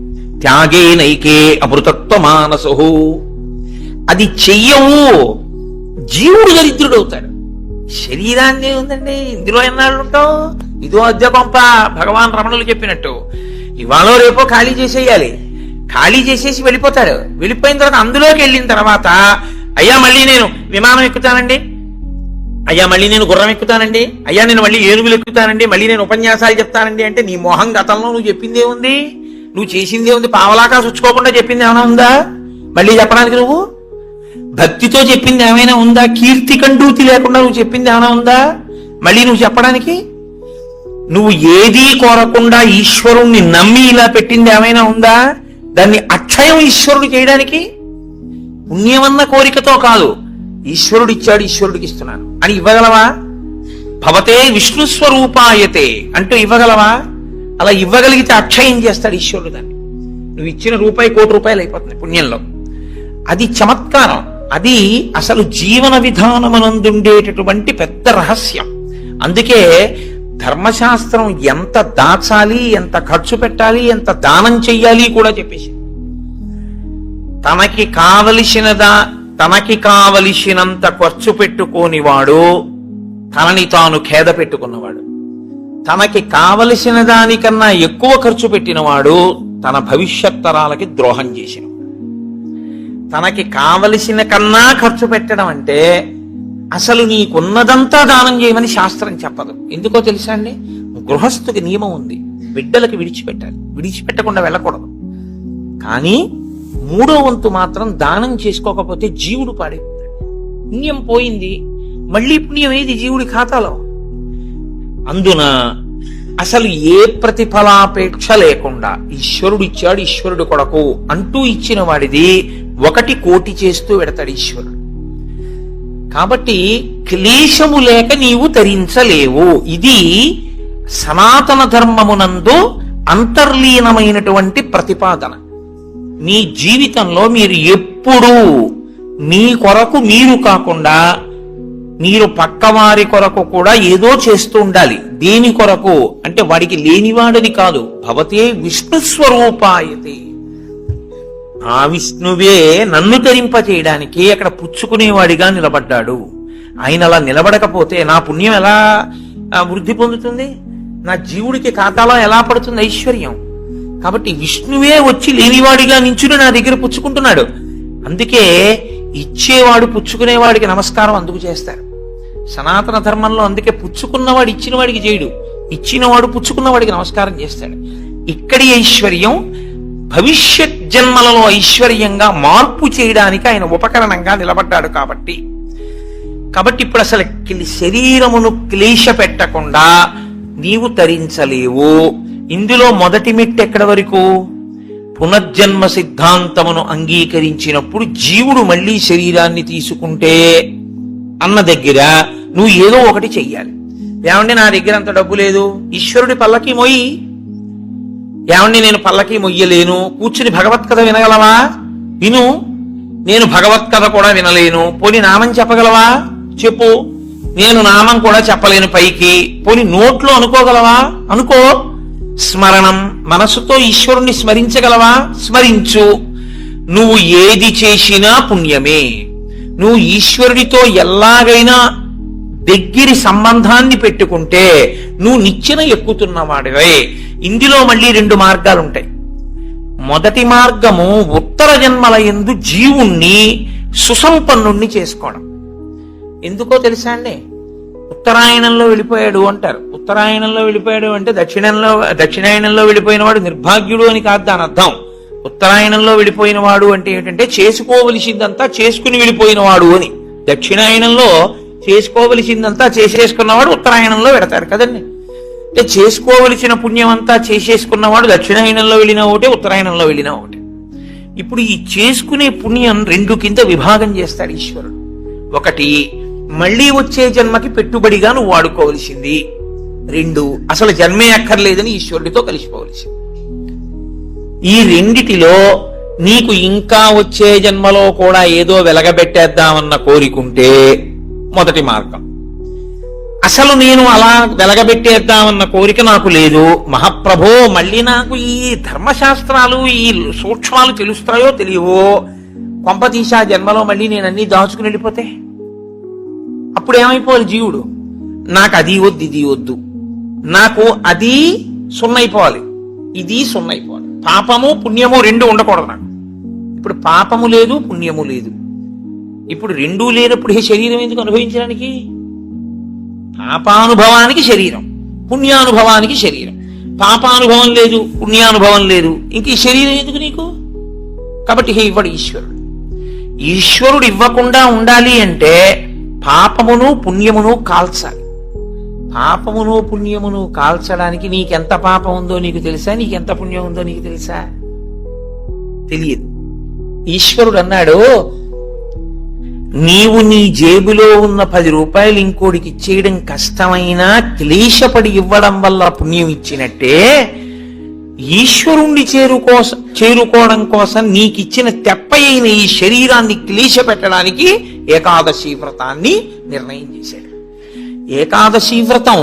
త్యాగే నైకే అమృతత్వ మానసు. అది చెయ్యవు, జీవుడు దరిద్రుడవుతాడు. శరీరాన్ని ఉందండి, ఇందులో ఎన్నాళ్ళు ఉంటావు? ఇదో అద్దె కొంప. భగవాన్ రమణులు చెప్పినట్టు ఇవాళో రేపో ఖాళీ చేసేయాలి. ఖాళీ చేసేసి వెళ్ళిపోతాడు. వెళ్ళిపోయిన తర్వాత అందులోకి వెళ్ళిన తర్వాత అయ్యా మళ్ళీ నేను విమానం ఎక్కుతానండి, అయ్యా మళ్ళీ నేను గుర్రం ఎక్కుతానండి, అయ్యా నేను మళ్ళీ ఏనుగులు ఎక్కుతానండి, మళ్ళీ నేను ఉపన్యాసాలు చెప్తానండి అంటే నీ మొహం గతంలో నువ్వు చెప్పిందే ఉంది, నువ్వు చేసిందే ఉంది. పావలాకా చుచ్చుకోకుండా చెప్పింది ఏమైనా ఉందా మళ్ళీ చెప్పడానికి? నువ్వు భక్తితో చెప్పింది ఏమైనా ఉందా? కీర్తి కండూతి లేకుండా నువ్వు చెప్పింది ఏమైనా ఉందా మళ్ళీ నువ్వు చెప్పడానికి? నువ్వు ఏదీ కోరకుండా ఈశ్వరుణ్ణి నమ్మి ఇలా పెట్టింది ఏమైనా ఉందా? దాన్ని అక్షయం ఈశ్వరుడు చేయడానికి పుణ్యమన్న కోరికతో కాదు, ఈశ్వరుడు ఇచ్చాడు ఈశ్వరుడికి ఇస్తున్నాను అని ఇవ్వగలవా? భవతే విష్ణు స్వరూపాయతే అంటూ ఇవ్వగలవా? అలా ఇవ్వగలిగితే అక్షయం చేస్తాడు ఈశ్వరుడు దాన్ని. నువ్వు ఇచ్చిన రూపాయి ₹1,00,00,000 అయిపోతుంది పుణ్యంలో. అది చమత్కారం. అది అసలు జీవన విధానమనందుండేటటువంటి పెద్ద రహస్యం. అందుకే ధర్మశాస్త్రం ఎంత దాచాలి, ఎంత ఖర్చు పెట్టాలి, ఎంత దానం చెయ్యాలి కూడా చెప్పేసి. తనకి కావలసినంత ఖర్చు పెట్టుకోనివాడు తనని తాను ఖేద పెట్టుకున్నవాడు. తనకి కావలసిన దానికన్నా ఎక్కువ ఖర్చు పెట్టినవాడు తన భవిష్యత్ తరాలకి ద్రోహం చేసిన. తనకి కావలసిన కన్నా ఖర్చు పెట్టడం అంటే అసలు నీకున్నదంతా దానం చేయమని శాస్త్రం చెప్పదు. ఎందుకో తెలుసా అండి? గృహస్థుకి నియమం ఉంది, బిడ్డలకి విడిచిపెట్టాలి, విడిచిపెట్టకుండా వెళ్ళకూడదు. కానీ 3వ వంతు మాత్రం దానం చేసుకోకపోతే జీవుడు పాడైపోతాడు. పుణ్యం పోయింది, మళ్ళీ పుణ్యం ఏది జీవుడి ఖాతాలో? అందున అసలు ఏ ప్రతిఫలాపేక్ష లేకుండా ఈశ్వరుడు ఇచ్చాడు, ఈశ్వరుడు కొరకు అంటూ ఇచ్చిన వాడిది 1 కోటి చేస్తూ పెడతాడు ఈశ్వరుడు. కాబట్టి క్లేశము లేక నీవు తరించలేవు. ఇది సనాతన ధర్మమునందు అంతర్లీనమైనటువంటి ప్రతిపాదన. మీ జీవితంలో మీరు ఎప్పుడూ మీ కొరకు మీరు కాకుండా మీరు పక్కవారి కొరకు కూడా ఏదో చేస్తూ ఉండాలి. దేని కొరకు అంటే వాడికి లేనివాడని కాదు. భవతే విష్ణు స్వరూపాయతే. ఆ విష్ణువే నన్ను తరింప చేయడానికి అక్కడ పుచ్చుకునేవాడిగా నిలబడ్డాడు. ఆయన అలా నిలబడకపోతే నా పుణ్యం ఎలా వృద్ధి పొందుతుంది? నా జీవుడికి ఖాతాలో ఎలా పడుతుంది ఐశ్వర్యం? కాబట్టి విష్ణువే వచ్చి లేనివాడిగా నించుని నా దగ్గర పుచ్చుకుంటున్నాడు. అందుకే ఇచ్చేవాడు పుచ్చుకునేవాడికి నమస్కారం అందుకు చేస్తారు సనాతన ధర్మంలో. అందుకే పుచ్చుకున్నవాడు ఇచ్చిన వాడికి చేయడు, ఇచ్చినవాడు పుచ్చుకున్నవాడికి నమస్కారం చేస్తాడు. ఇక్కడి ఐశ్వర్యం భవిష్యత్ జన్మలలో ఐశ్వర్యంగా మార్పు చేయడానికి ఆయన ఉపకరణంగా నిలబడ్డాడు. కాబట్టి ఇప్పుడు అసలు శరీరమును క్లేశ పెట్టకుండా నీవు తరించలేవు. ఇందులో మొదటి మెట్టు ఎక్కడ వరకు? పునర్జన్మ సిద్ధాంతమును అంగీకరించినప్పుడు జీవుడు మళ్ళీ శరీరాన్ని తీసుకుంటే అన్న దగ్గర నువ్వు ఏదో ఒకటి చెయ్యాలి. ఏమండి నా దగ్గర అంత డబ్బు లేదు, ఈశ్వరుడి పల్లకి మొయ్యి. ఏమండి నేను పల్లకి మొయ్యలేను, కూర్చుని భగవత్ కథ వినగలవా? విను. నేను భగవత్ కథ కూడా వినలేను, పోని నామం చెప్పగలవా? చెప్పు. నేను నామం కూడా చెప్పలేను పైకి, పోని నోట్లో అనుకోగలవా? అనుకో. స్మరణం, మనసుతో ఈశ్వరుణ్ణి స్మరించగలవా? స్మరించు. నువ్వు ఏది చేసినా పుణ్యమే. నువ్వు ఈశ్వరుడితో ఎలాగైనా దగ్గరి సంబంధాన్ని పెట్టుకుంటే నువ్వు నిచ్చెన ఎక్కుతున్నవాడివే. ఇందులో మళ్ళీ 2 మార్గాలు ఉంటాయి. మొదటి మార్గము ఉత్తర జన్మల యందు జీవుణ్ణి సుసంపన్నుణ్ణి చేసుకోవడం. ఎందుకో తెలుసా అండి? ఉత్తరాయణంలో వెళ్ళిపోయాడు అంటారు. ఉత్తరాయణంలో వెళ్ళిపోయాడు అంటే దక్షిణాయనంలో వెళ్ళిపోయిన వాడు నిర్భాగ్యుడు అని కాదు దాని అర్థం. ఉత్తరాయణంలో వెళ్ళిపోయిన వాడు అంటే ఏంటంటే చేసుకోవలసిందంతా చేసుకుని వెళ్ళిపోయిన వాడు అని. దక్షిణాయనంలో చేసుకోవలసిందంతా చేసేసుకున్నవాడు ఉత్తరాయణంలో పెడతారు కదండి. అంటే చేసుకోవలసిన పుణ్యం అంతా చేసేసుకున్నవాడు దక్షిణాయనంలో వెళ్ళినా ఒకటే, ఉత్తరాయణంలో వెళ్ళినా ఒకటే. ఇప్పుడు ఈ చేసుకునే పుణ్యం 2 కింద విభాగం చేస్తాడు ఈశ్వరుడు. ఒకటి మళ్ళీ వచ్చే జన్మకి పెట్టుబడిగా నువ్వు వాడుకోవలసింది. 2 అసలు జన్మే అక్కర్లేదని ఈశ్వరుడితో కలిసిపోవలసింది. ఈ రెండిటిలో నీకు ఇంకా వచ్చే జన్మలో కూడా ఏదో వెలగబెట్టేద్దామన్న కోరికుంటే మొదటి మార్గం. అసలు నేను అలా వెలగబెట్టేద్దామన్న కోరిక నాకు లేదు, మహాప్రభో మళ్ళీ నాకు ఈ ధర్మశాస్త్రాలు ఈ సూక్ష్మాలు తెలుస్తాయో తెలియవో, కొంపతీసా జన్మలో మళ్ళీ నేను అన్ని దాచుకుని వెళ్ళిపోతే అప్పుడు ఏమైపోవాలి జీవుడు? నాకు అది వద్దు ఇది వద్దు, నాకు అది సున్నైపోవాలి ఇది సున్నైపోవాలి. పాపము పుణ్యము 2 ఉండకూడదు నాకు. ఇప్పుడు పాపము లేదు పుణ్యము లేదు. ఇప్పుడు 2 లేనప్పుడు ఈ శరీరం ఎందుకు అనుభవించడానికి? పాపానుభవానికి శరీరం, పుణ్యానుభవానికి శరీరం. పాపానుభవం లేదు పుణ్యానుభవం లేదు, ఇంక ఈ శరీరం ఎందుకు నీకు? కాబట్టి ఇవ్వడు ఈశ్వరుడు. ఈశ్వరుడు ఇవ్వకుండా ఉండాలి అంటే పాపమును పుణ్యమును కాల్చాలి. పాపమును పుణ్యమును కాల్చడానికి నీకెంత పాపం ఉందో నీకు తెలుసా? నీకెంత పుణ్యం ఉందో నీకు తెలుసా? తెలియదు. ఈశ్వరుడు అన్నాడు, నీవు నీ జేబులో ఉన్న 10 రూపాయలు ఇంకోడికి ఇచ్చేయడం కష్టమైనా క్లేశపడి ఇవ్వడం వల్ల పుణ్యం ఇచ్చినట్టే, ఈశ్వరుణ్ణి చేరుకోవడం కోసం నీకిచ్చిన తెప్పయైన ఈ శరీరాన్ని క్లేశ పెట్టడానికి ఏకాదశి వ్రతాన్ని నిర్ణయం చేశాడు. ఏకాదశి వ్రతం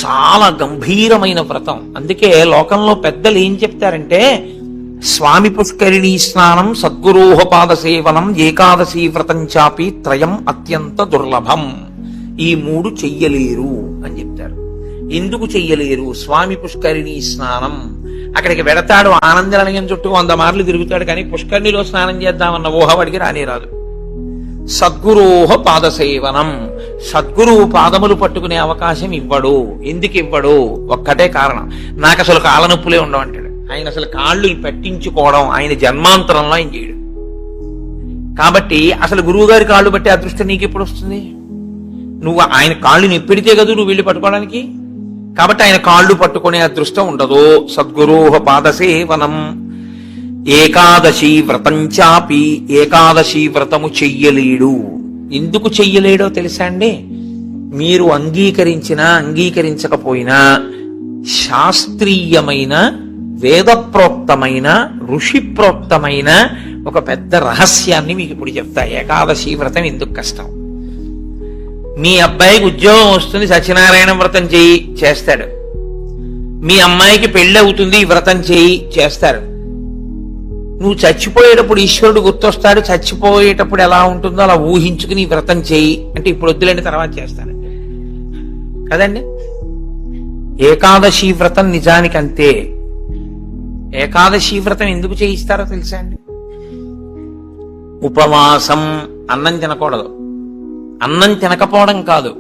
చాలా గంభీరమైన వ్రతం. అందుకే లోకంలో పెద్దలు ఏం చెప్తారంటే, స్వామి పుష్కరిణీ స్నానం, సద్గురోహపాద సేవనం, ఏకాదశి వ్రతం చాపి త్రయం అత్యంత దుర్లభం. ఈ 3 చెయ్యలేరు అని చెప్తారు. ఎందుకు చెయ్యలేరు? స్వామి పుష్కరిణీ స్నానం అక్కడికి వెడతాడు, ఆనందనిలయం చుట్టూ 100 మార్లు తిరుగుతాడు, కానీ పుష్కరిణిలో స్నానం చేద్దామన్న ఊహవాడికి రానే రాదు. సద్గురోహ పాద సేవనం, సద్గురువు పాదములు పట్టుకునే అవకాశం ఇవ్వడు. ఎందుకు ఇవ్వడు? ఒక్కటే కారణం, నాకు అసలు కాళ్ళ నొప్పులే ఉండవంటాడు. ఆయన అసలు కాళ్ళు పెట్టించుకోవడం ఆయన జన్మాంతరంలో ఆయన చేయడు. కాబట్టి అసలు గురువు గారి కాళ్ళు బట్టి అదృష్టం నీకు ఎప్పుడు వస్తుంది? నువ్వు ఆయన కాళ్ళు నెప్పెడితే కదా నువ్వు వెళ్ళి పట్టుకోవడానికి. కాబట్టి ఆయన కాళ్ళు పట్టుకునే అదృష్టం ఉండదు. సద్గురోహ పాదసేవనం. ఏకాదశి వ్రతం చాపి, ఏకాదశి వ్రతము చెయ్యలేడు. ఎందుకు చెయ్యలేడో తెలుసా అండి? మీరు అంగీకరించినా అంగీకరించకపోయినా శాస్త్రీయమైన వేదప్రోక్తమైన ఋషిప్రోక్తమైన ఒక పెద్ద రహస్యాన్ని మీకు ఇప్పుడు చెప్తా. ఏకాదశి వ్రతం ఎందుకు కష్టం? మీ అబ్బాయికి ఉద్యోగం వస్తుంది, సత్యనారాయణ వ్రతం చెయ్యి, చేస్తాడు. మీ అమ్మాయికి పెళ్లి అవుతుంది, వ్రతం చెయ్యి, చేస్తారు. నువ్వు చచ్చిపోయేటప్పుడు ఈశ్వరుడు గుర్తొస్తాడు. చచ్చిపోయేటప్పుడు ఎలా ఉంటుందో అలా ఊహించుకుని వ్రతం చెయ్యి అంటే ఇప్పుడు వద్దులేండి తర్వాత చేస్తానండి కదండి. ఏకాదశి వ్రతం నిజానికి అంతే. ఏకాదశి వ్రతం ఎందుకు చేయిస్తారో తెలుసా అండి? ఉపవాసం. అన్నం తినకూడదు. అన్నం తినకపోవడం కాదు,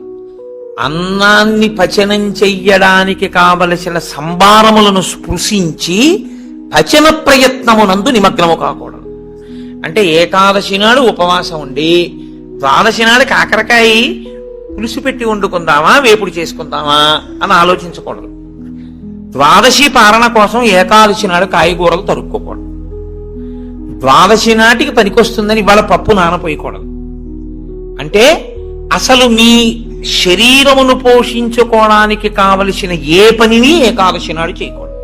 అన్నాన్ని పచనం చెయ్యడానికి కావలసిన సంభారములను స్పృశించి పచన ప్రయత్నమునందు నిమగ్నము కాకూడదు. అంటే ఏకాదశి నాడు ఉపవాసం ఉండి ద్వాదశి నాడు కాకరకాయ పులుసు పెట్టి వండుకుందామా వేపుడు చేసుకుందామా అని ఆలోచించకూడదు. ద్వాదశి పారణ కోసం ఏకాదశి నాడు కాయగూరలు తరుక్కోకూడదు. ద్వాదశి నాటికి పనికొస్తుందని ఇవాళ పప్పు నానపోయకూడదు. అంటే అసలు మీ శరీరమును పోషించుకోవడానికి కావలసిన ఏ పనిని ఏకాదశి నాడు చేయకూడదు.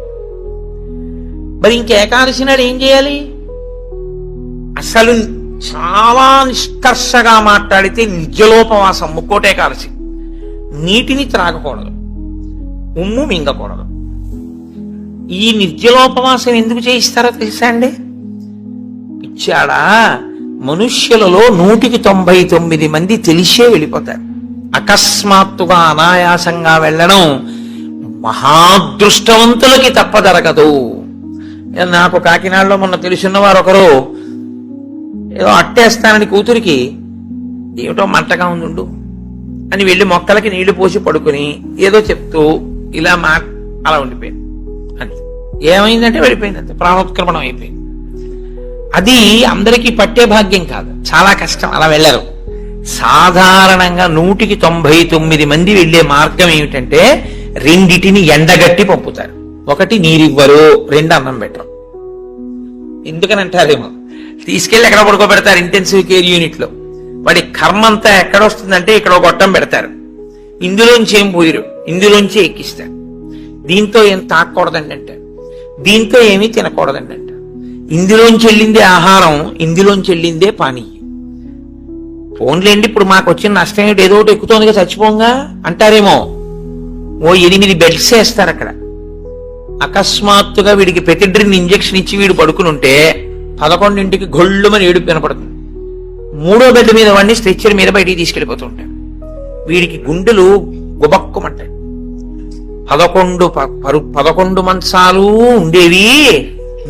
మరి ఇంక ఏకాదశి నాడు ఏం చేయాలి? అసలు చాలా నిష్కర్షగా మాట్లాడితే నిర్జలోపవాసం, ముక్కోటి ఏకాదశి. నీటిని త్రాగకూడదు, ఉమ్ము మింగకూడదు. ఈ నిర్జలోపవాసం ఎందుకు చేయిస్తారో తెలుసా అండి? పిచ్చాడా, మనుష్యులలో 199 మంది తెలిసే వెళ్ళిపోతారు. అకస్మాత్తుగా అనాయాసంగా వెళ్ళడం మహాదృష్టవంతులకి తప్పదరగదు. నాకు కాకినాడలో మొన్న తెలుసున్న వారు ఒకరు ఏదో అట్టేస్తానని కూతురికి ఏమిటో మంటగా ఉండు అని వెళ్ళి మొక్కలకి నీళ్లు పోసి పడుకుని ఏదో చెప్తూ ఇలా అలా ఉండిపోయింది. అంతే. ఏమైందంటే వెళ్ళిపోయింది, అంతే, ప్రాణోత్క్రమణం అయిపోయింది. అది అందరికీ పట్టే భాగ్యం కాదు, చాలా కష్టం. అలా వెళ్ళరు. సాధారణంగా 199 మంది వెళ్లే మార్గం ఏమిటంటే రెండిటిని ఎండగట్టి పంపుతారు. ఒకటి నీరివ్వరు, 2 అన్నం పెట్టరు. ఎందుకని అంటారేమో, తీసుకెళ్లి ఎక్కడ పడుకోబెడతారు ఇంటెన్సివ్ కేర్ యూనిట్ లో. వాడి కర్మ అంతా ఎక్కడొస్తుందంటే ఇక్కడ ఒక గొట్టం పెడతారు, ఇందులోంచి ఏం పోయిరు, ఇందులోంచి ఎక్కిస్తారు. దీంతో ఏం తాకూడదండి అంటారు, దీంతో ఏమీ తినకూడదండి అంటారు. ఇందులోంచి వెళ్ళిందే ఆహారం, ఇందులోంచి వెళ్ళిందే పానీయం. ఫోన్లేండి, ఇప్పుడు మాకు వచ్చిన నష్టం ఏంటి, ఏదో ఒకటి ఎక్కుతోందిగా చచ్చిపోంగా అంటారేమో. ఓ 8 బెడ్స్ వేస్తారు అక్కడ. అకస్మాత్తుగా వీడికి పెతిడ్రిన్ ఇంజెక్షన్ ఇచ్చి వీడు పడుకుని ఉంటే 11ంటికి గొళ్ళుమని ఏడుపు వినపడుతుంది. 3వ బెడ్ మీద వాడిని స్ట్రెచ్చర్ మీద బయటికి తీసుకెళ్లిపోతుంటాడు. వీడికి గుండెలు గుబక్కుమంటాయి. 11 మంచాలు ఉండేవి,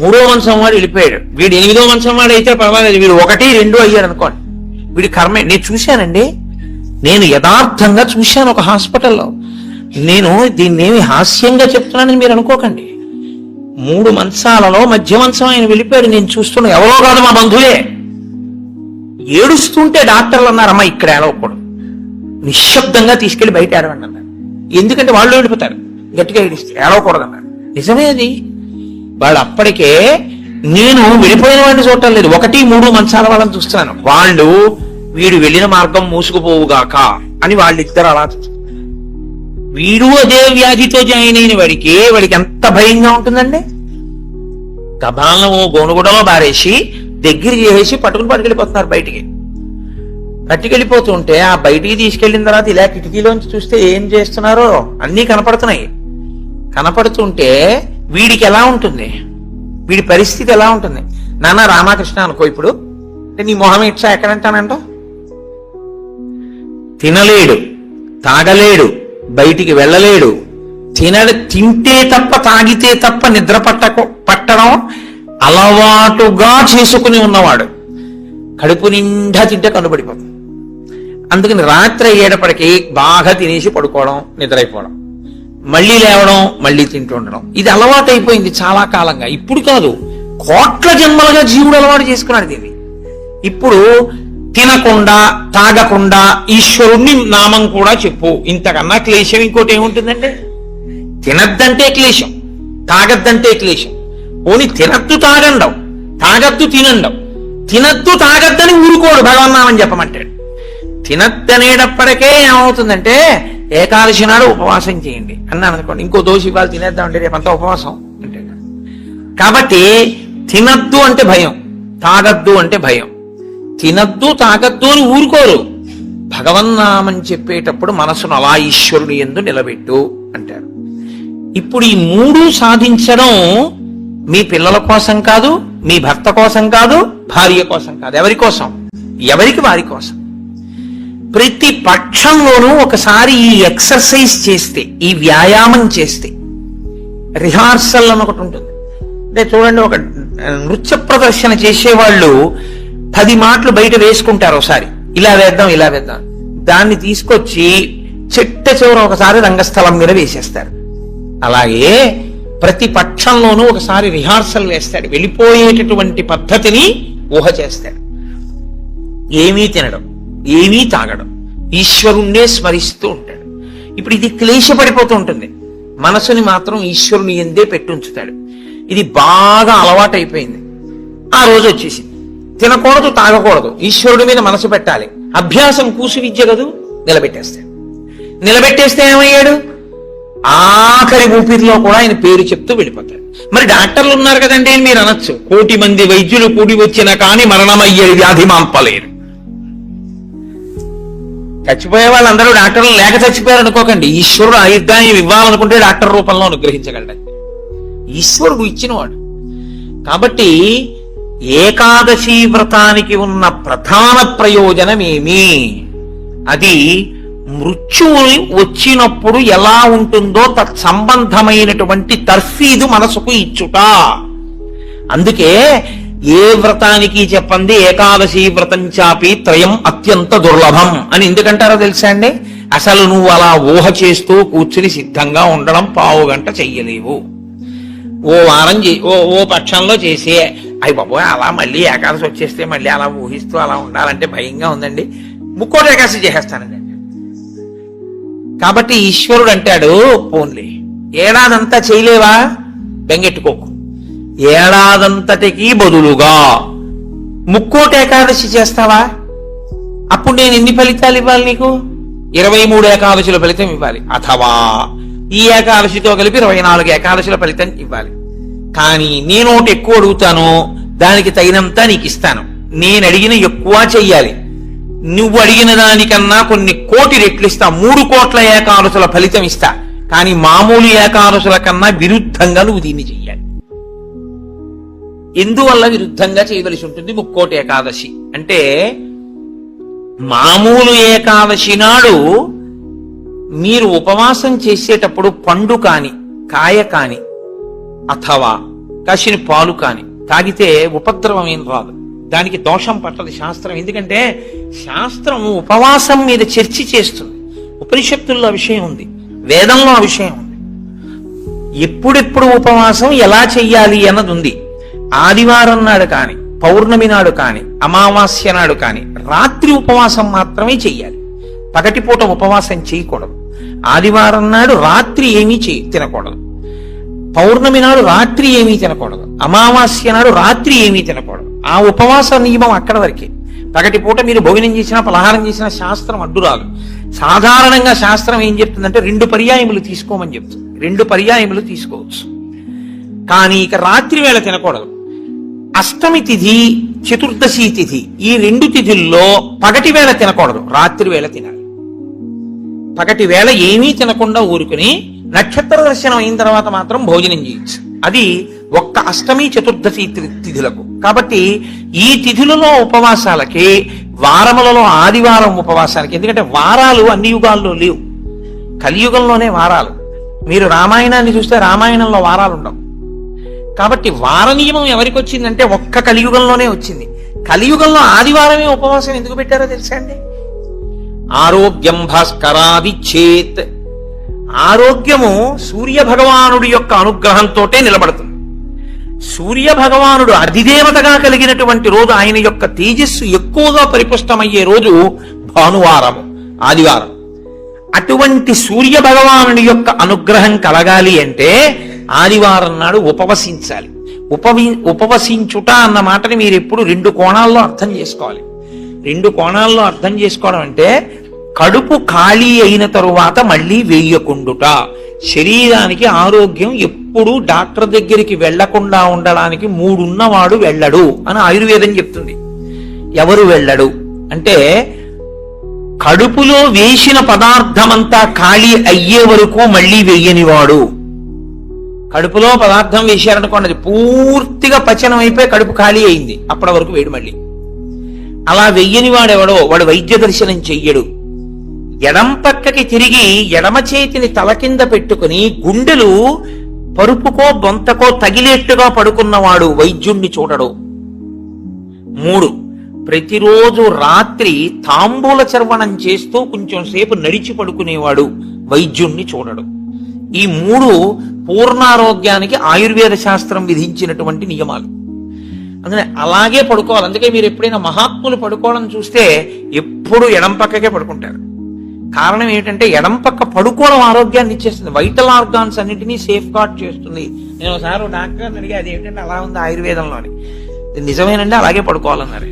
3వ మంచం వాడు వెళ్ళిపోయాడు. వీడు 8వ మంచం వాడు అయితే పర్వాలేదు, వీడు 1, 2 అయ్యాడు అనుకోండి. వీడి కర్మే. నేను చూశానండి, నేను యథార్థంగా చూశాను ఒక హాస్పిటల్లో. నేను దీన్నేమి హాస్యంగా చెప్తున్నానని మీరు అనుకోకండి. 3 మంచాలలో మధ్య మంచం ఆయన వెళ్ళిపోయాడు. నేను చూస్తున్నా, ఎవరో కాదు మా బంధువే. ఏడుస్తుంటే డాక్టర్లు అన్నారమ్మా ఇక్కడ ఏడవకూడదు, నిశ్శబ్దంగా తీసుకెళ్లి బయట ఏడవండి అన్నారు. ఎందుకంటే వాళ్ళు వెళ్ళిపోతారు, గట్టిగా ఏడిస్తే ఏడవకూడదు అన్నారు. నిజమే అది. వాళ్ళు అప్పటికే, నేను వెళ్ళిపోయిన వాడిని చూడటం లేదు, 1, 3 మంచాల వాళ్ళని చూస్తున్నాను. వాళ్ళు వీడు వెళ్ళిన మార్గం మూసుకుపోవుగాక అని వాళ్ళిద్దరు అలా చూస్తారు. వీడు అదే వ్యాధితో జాయిన్ అయిన వాడికి ఎంత భయంగా ఉంటుందండి. గబాలను ఓ గోనుగుడలో బారేసి దగ్గర చేసి పట్టుకెళ్ళిపోతున్నారు బయటికి. పట్టుకెళ్ళిపోతుంటే ఆ బయటికి తీసుకెళ్లిన తర్వాత ఇలా కిటికీలోంచి చూస్తే ఏం చేస్తున్నారో అన్నీ కనపడుతున్నాయి. కనపడుతుంటే వీడికి ఎలా ఉంటుంది, వీడి పరిస్థితి ఎలా ఉంటుంది? నాన్న రామకృష్ణ అనుకో, ఇప్పుడు నీ మొహం ఇట్లా ఎక్కడంటానంటో. తినలేడు, తాగలేడు, బయటికి వెళ్ళలేడు, తింటే తప్ప తాగితే తప్ప నిద్ర పట్టడం అలవాటుగా చేసుకుని ఉన్నవాడు. కడుపు నిండా తింటే కనుబడిపోతుంది. అందుకని రాత్రి అయ్యేటప్పటికీ బాగా తినేసి పడుకోవడం, నిద్రైపోవడం, మళ్ళీ లేవడం, మళ్ళీ తింటూ ఉండడం, ఇది అలవాటు అయిపోయింది చాలా కాలంగా. ఇప్పుడు కాదు, కోట్ల జన్మలుగా జీవుడు అలవాటు చేసుకున్నాడు దీన్ని. ఇప్పుడు తినకుండా తాగకుండా ఈశ్వరుణ్ణి నామం కూడా చెప్పు, ఇంతకన్నా క్లేశం ఇంకోటి ఏముంటుందంటే? తినద్దంటే క్లేశం, తాగద్దంటే క్లేశం. ఓని తినద్దు తాగండవు, తాగద్దు తినండవు. తినద్దు తాగద్దని ఊరుకోడు, భగవన్నామని చెప్పమంటాడు. తినద్దనేటప్పటికే ఏమవుతుందంటే ఏకాదశి నాడు ఉపవాసం చేయండి అన్నాను అనుకోండి, ఇంకో దోషి ఇవాళ తినేద్దామంటే రేపంతా ఉపవాసం అంటే. కాబట్టి తినద్దు అంటే భయం, తాగద్దు అంటే భయం. తినద్దు తాగద్దు అని ఊరుకోరు. భగవన్నామని చెప్పేటప్పుడు మనసును అలా ఈశ్వరుని యందు నిలబెట్టు అంటారు. ఇప్పుడు ఈ 3 సాధించడం మీ పిల్లల కోసం కాదు, మీ భర్త కోసం కాదు, భార్య కోసం కాదు. ఎవరి కోసం? ఎవరికి వారి కోసం. ప్రతి పక్షంలోనూ ఒకసారి ఈ ఎక్సర్సైజ్ చేస్తే, ఈ వ్యాయామం చేస్తే, రిహార్సల్ అని ఒకటి ఉంటుంది. అంటే చూడండి, ఒక నృత్య ప్రదర్శన చేసేవాళ్ళు 10 మాటలు బయట వేసుకుంటారు. ఒకసారి ఇలా వేద్దాం ఇలా వేద్దాం, దాన్ని తీసుకొచ్చి చిట్ట చివర ఒకసారి రంగస్థలం మీద వేసేస్తారు. అలాగే ప్రతి పక్షంలోనూ ఒకసారి రిహార్సల్ వేస్తాడు, వెళ్ళిపోయేటటువంటి పద్ధతిని ఊహ చేస్తాడు. ఏమీ తినడం, ఏమీ తాగడం, ఈశ్వరుణ్ణే స్మరిస్తూ ఉంటాడు. ఇప్పుడు ఇది క్లేశపడిపోతూ ఉంటుంది, మనసుని మాత్రం ఈశ్వరుని ఎందే పెట్టుంచుతాడు. ఇది బాగా అలవాటైపోయింది. ఆ రోజు వచ్చేసింది, తినకూడదు తాగకూడదు, ఈశ్వరుడి మీద మనసు పెట్టాలి. అభ్యాసం కూసు విద్య కదూ, నిలబెట్టేస్తాడు. నిలబెట్టేస్తే ఏమయ్యాడు? ఆఖరి ఊపిరిలో కూడా ఆయన పేరు చెప్తూ వెళ్ళిపోతాడు. మరి డాక్టర్లు ఉన్నారు కదండి అని మీరు అనొచ్చు, 1,000,000 మంది వైద్యులు కూడి వచ్చినా కానీ మరణమయ్యే వ్యాధి మాంపలేరు. చచ్చిపోయే వాళ్ళందరూ డాక్టర్లు లేక చచ్చిపోయారు అనుకోకండి. ఈశ్వరుడు ఆయుర్దాయం ఇవ్వాలనుకుంటే డాక్టర్ రూపంలో అనుగ్రహించగలడు, ఈశ్వరుడు ఇచ్చినవాడు. కాబట్టి ఏకాదశి వ్రతానికి ఉన్న ప్రధాన ప్రయోజనమేమి? అది మృత్యువు వచ్చినప్పుడు ఎలా ఉంటుందో తత్సంబంధమైనటువంటి తర్ఫీదు మనసుకు ఇచ్చుట. అందుకే ఏ వ్రతానికి చెప్పండి ఏకాదశి వ్రతం చాపి త్రయం అత్యంత దుర్లభం అని ఎందుకంటారో తెలుసా అండి? అసలు నువ్వు అలా ఊహ చేస్తూ కూర్చుని సిద్ధంగా ఉండడం 1/2 గంట చెయ్యలేవు. ఓ వారం ఓ పక్షంలో చేసే అయ్యి బాబోయ్ అలా మళ్ళీ ఏకాదశి వచ్చేస్తే మళ్ళీ అలా ఊహిస్తూ అలా ఉండాలంటే భయంగా ఉందండి, 3 ఏకాదశి చేసేస్తానండి. కాబట్టి ఈశ్వరుడు అంటాడు, పోన్లే ఏడాదంతా చేయలేవా, బెంగెట్టుకోకు, ఏడాదంతటికి బదులుగా 3 ఏకాదశి చేస్తావా, అప్పుడు నేను ఎన్ని ఫలితాలు ఇవ్వాలి నీకు? 23 ఏకాదశుల ఫలితం ఇవ్వాలి. అథవా ఈ ఏకాదశితో కలిపి 24 ఏకాదశుల ఫలితం ఇవ్వాలి. కానీ నేను ఒకటి ఎక్కువ అడుగుతాను, దానికి తగినంత నీకు ఇస్తాను. నేను అడిగిన ఎక్కువ చెయ్యాలి, నువ్వు అడిగిన దానికన్నా కొన్ని కోటి రెట్లు ఇస్తా. 3 కోట్ల ఏకాదశుల ఫలితం ఇస్తా. కానీ మామూలు ఏకాదశుల కన్నా విరుద్ధంగా నువ్వు దీన్ని చెయ్యాలి. ఎందువల్ల విరుద్ధంగా చేయవలసి ఉంటుంది 3 ఏకాదశి అంటే? మామూలు ఏకాదశి నాడు మీరు ఉపవాసం చేసేటప్పుడు పండు కాని కాయ కాని అథవా కాసిన పాలు కాని తాగితే ఉపద్రవం ఏం రాదు, దానికి దోషం పట్టదు శాస్త్రం. ఎందుకంటే శాస్త్రం ఉపవాసం మీద చర్చ చేస్తుంది. ఉపనిషత్తుల్లో విషయం ఉంది, వేదంలో ఆ విషయం ఉంది. ఎప్పుడెప్పుడు ఉపవాసం ఎలా చెయ్యాలి అన్నది ఉంది. ఆదివారం నాడు కాని, పౌర్ణమి నాడు కాని, అమావాస్య నాడు కాని రాత్రి ఉపవాసం మాత్రమే చెయ్యాలి. పగటిపూట ఉపవాసం చేయకూడదు. ఆదివారం నాడు రాత్రి ఏమీ తినకూడదు, పౌర్ణమి నాడు రాత్రి ఏమీ తినకూడదు, అమావాస్య నాడు రాత్రి ఏమీ తినకూడదు. ఆ ఉపవాస నియమం అక్కడ వరకే. పగటిపూట మీరు భోజనం చేసినా పలహారం చేసినా శాస్త్రం అడ్డురాదు. సాధారణంగా శాస్త్రం ఏం చెప్తుందంటే 2 పర్యాయములు తీసుకోమని చెప్తుంది. 2 పర్యాయములు తీసుకోవచ్చు, కానీ ఇక రాత్రి వేళ తినకూడదు. అష్టమి తిథి, చతుర్దశి తిథి, ఈ 2 తిథుల్లో పగటి వేళ తినకూడదు, రాత్రి వేళ తినాలి. పగటి వేళ ఏమీ తినకుండా ఊరుకుని నక్షత్ర దర్శనం అయిన తర్వాత మాత్రం భోజనం చేయొచ్చు. అది ఒక్క అష్టమి చతుర్దశి తిథులకు. కాబట్టి ఈ తిథులలో ఉపవాసాలకి, వారములలో ఆదివారం ఉపవాసాలకి, ఎందుకంటే వారాలు అన్ని యుగాల్లో లేవు, కలియుగంలోనే వారాలు. మీరు రామాయణాన్ని చూస్తే రామాయణంలో వారాలు ఉండవు. కాబట్టి వార నియమం ఎవరికి వచ్చిందంటే ఒక్క కలియుగంలోనే వచ్చింది. కలియుగంలో ఆదివారమే ఉపవాసం ఎందుకు పెట్టారో తెలుసా అండి? ఆరోగ్యం భాస్కరాది చేత్, ఆరోగ్యము సూర్య భగవానుడి యొక్క అనుగ్రహంతో నిలబడుతుంది. సూర్య భగవానుడు అధిదేవతగా కలిగినటువంటి రోజు, ఆయన యొక్క తేజస్సు ఎక్కువగా పరిపుష్టమయ్యే రోజు భానువారము, ఆదివారం. అటువంటి సూర్య భగవానుడి యొక్క అనుగ్రహం కలగాలి అంటే ఆదివారం నాడు ఉపవసించాలి. ఉపవసించుట అన్న మాటని మీరు ఎప్పుడు 2 కోణాల్లో అర్థం చేసుకోవాలి. 2 కోణాల్లో అర్థం చేసుకోవడం అంటే కడుపు ఖాళీ అయిన తరువాత మళ్ళీ వేయకుండుట. శరీరానికి ఆరోగ్యం ఎప్పుడు డాక్టర్ దగ్గరికి వెళ్లకుండా ఉండడానికి 3 ఉన్నవాడు వెళ్ళడు అని ఆయుర్వేదం చెప్తుంది. ఎవరు వెళ్ళడు అంటే కడుపులో వేసిన పదార్థమంతా ఖాళీ అయ్యే వరకు మళ్ళీ వెయ్యనివాడు. కడుపులో పదార్థం వేశారనుకోండి, అది పూర్తిగా పచనం అయిపోయి కడుపు ఖాళీ అయింది, అప్పటి వరకు వేడు మళ్ళీ. అలా వెయ్యని వాడెవడో వాడు వైద్య దర్శనం చెయ్యడు. ఎడం పక్కకి తిరిగి ఎడమ చేతిని తల కింద పెట్టుకుని గుండెలు పరుపుకో బొంతకో తగిలేట్టుగా పడుకున్నవాడు వైద్యుణ్ణి చూడడు. 3, ప్రతిరోజు రాత్రి తాంబూల చర్వణం చేస్తూ కొంచెం సేపు నడిచి పడుకునేవాడు వైద్యుణ్ణి చూడడు. ఈ 3 పూర్ణారోగ్యానికి ఆయుర్వేద శాస్త్రం విధించినటువంటి నియమాలు. అందుకని అలాగే పడుకోవాలి. అందుకే మీరు ఎప్పుడైనా మహాత్ములు పడుకోవడం చూస్తే ఎప్పుడు ఎడం పక్కకే పడుకుంటారు. కారణం ఏంటంటే ఎడం పక్క పడుకోవడం ఆరోగ్యాన్ని ఇచ్చేస్తుంది, వైటల్ ఆర్గాన్స్ అన్నిటినీ సేఫ్ గార్డ్ చేస్తుంది. నేను ఒకసారి డాక్టర్ అడిగి అది ఏంటంటే అలా ఉంది ఆయుర్వేదంలోని. నిజమేనండి, అలాగే పడుకోవాలన్నారు.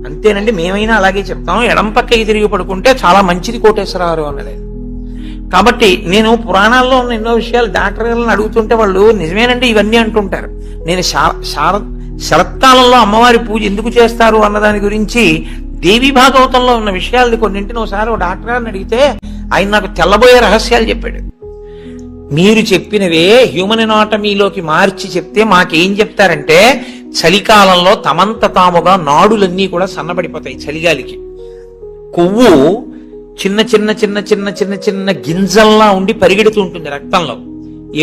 అంతేనండి, మేమైనా అలాగే చెప్తాం, ఎడం పక్కకి తిరిగి పడుకుంటే చాలా మంచిది కోటేశ్వరరావు అన్నది. కాబట్టి నేను పురాణాల్లో ఉన్న ఎన్నో విషయాలు డాక్టర్ గారిని అడుగుతుంటే వాళ్ళు నిజమేనండి ఇవన్నీ అంటుంటారు. నేను శరత్కాలంలో అమ్మవారి పూజ ఎందుకు చేస్తారు అన్నదాని గురించి దేవి భాగవతంలో ఉన్న విషయాలు కొన్నింటిని ఒకసారి ఓ డాక్టర్ గారిని అడిగితే ఆయన నాకు తెల్లబోయే రహస్యాలు చెప్పాడు. మీరు చెప్పినవే హ్యూమన్ ఎనాటమీలోకి మార్చి చెప్తే మాకేం చెప్తారంటే చలికాలంలో తమంత తాముగా నాడులన్నీ కూడా సన్నబడిపోతాయి. చలిగాలికి కొవ్వు చిన్న చిన్న చిన్న చిన్న చిన్న చిన్న గింజల్లా ఉండి పరిగెడుతూ ఉంటుంది రక్తంలో.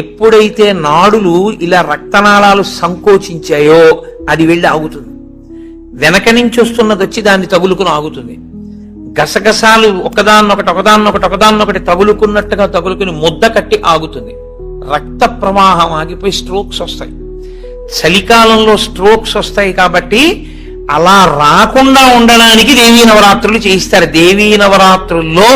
ఎప్పుడైతే నాడులు ఇలా రక్తనాళాలు సంకోచించాయో అది వెళ్ళి ఆగుతుంది. వెనక నుంచి వస్తున్నది వచ్చి దాన్ని తగులుకుని ఆగుతుంది. గసగసాలు ఒకదాన్నొకటి తగులుకున్నట్టుగా తగులుకుని ముద్ద కట్టి ఆగుతుంది. రక్త ప్రవాహం ఆగిపోయి స్ట్రోక్స్ వస్తాయి. చలికాలంలో స్ట్రోక్స్ వస్తాయి కాబట్టి అలా రాకుండా ఉండడానికి దేవీ నవరాత్రులు చేయిస్తారు. దేవీ నవరాత్రుల్లో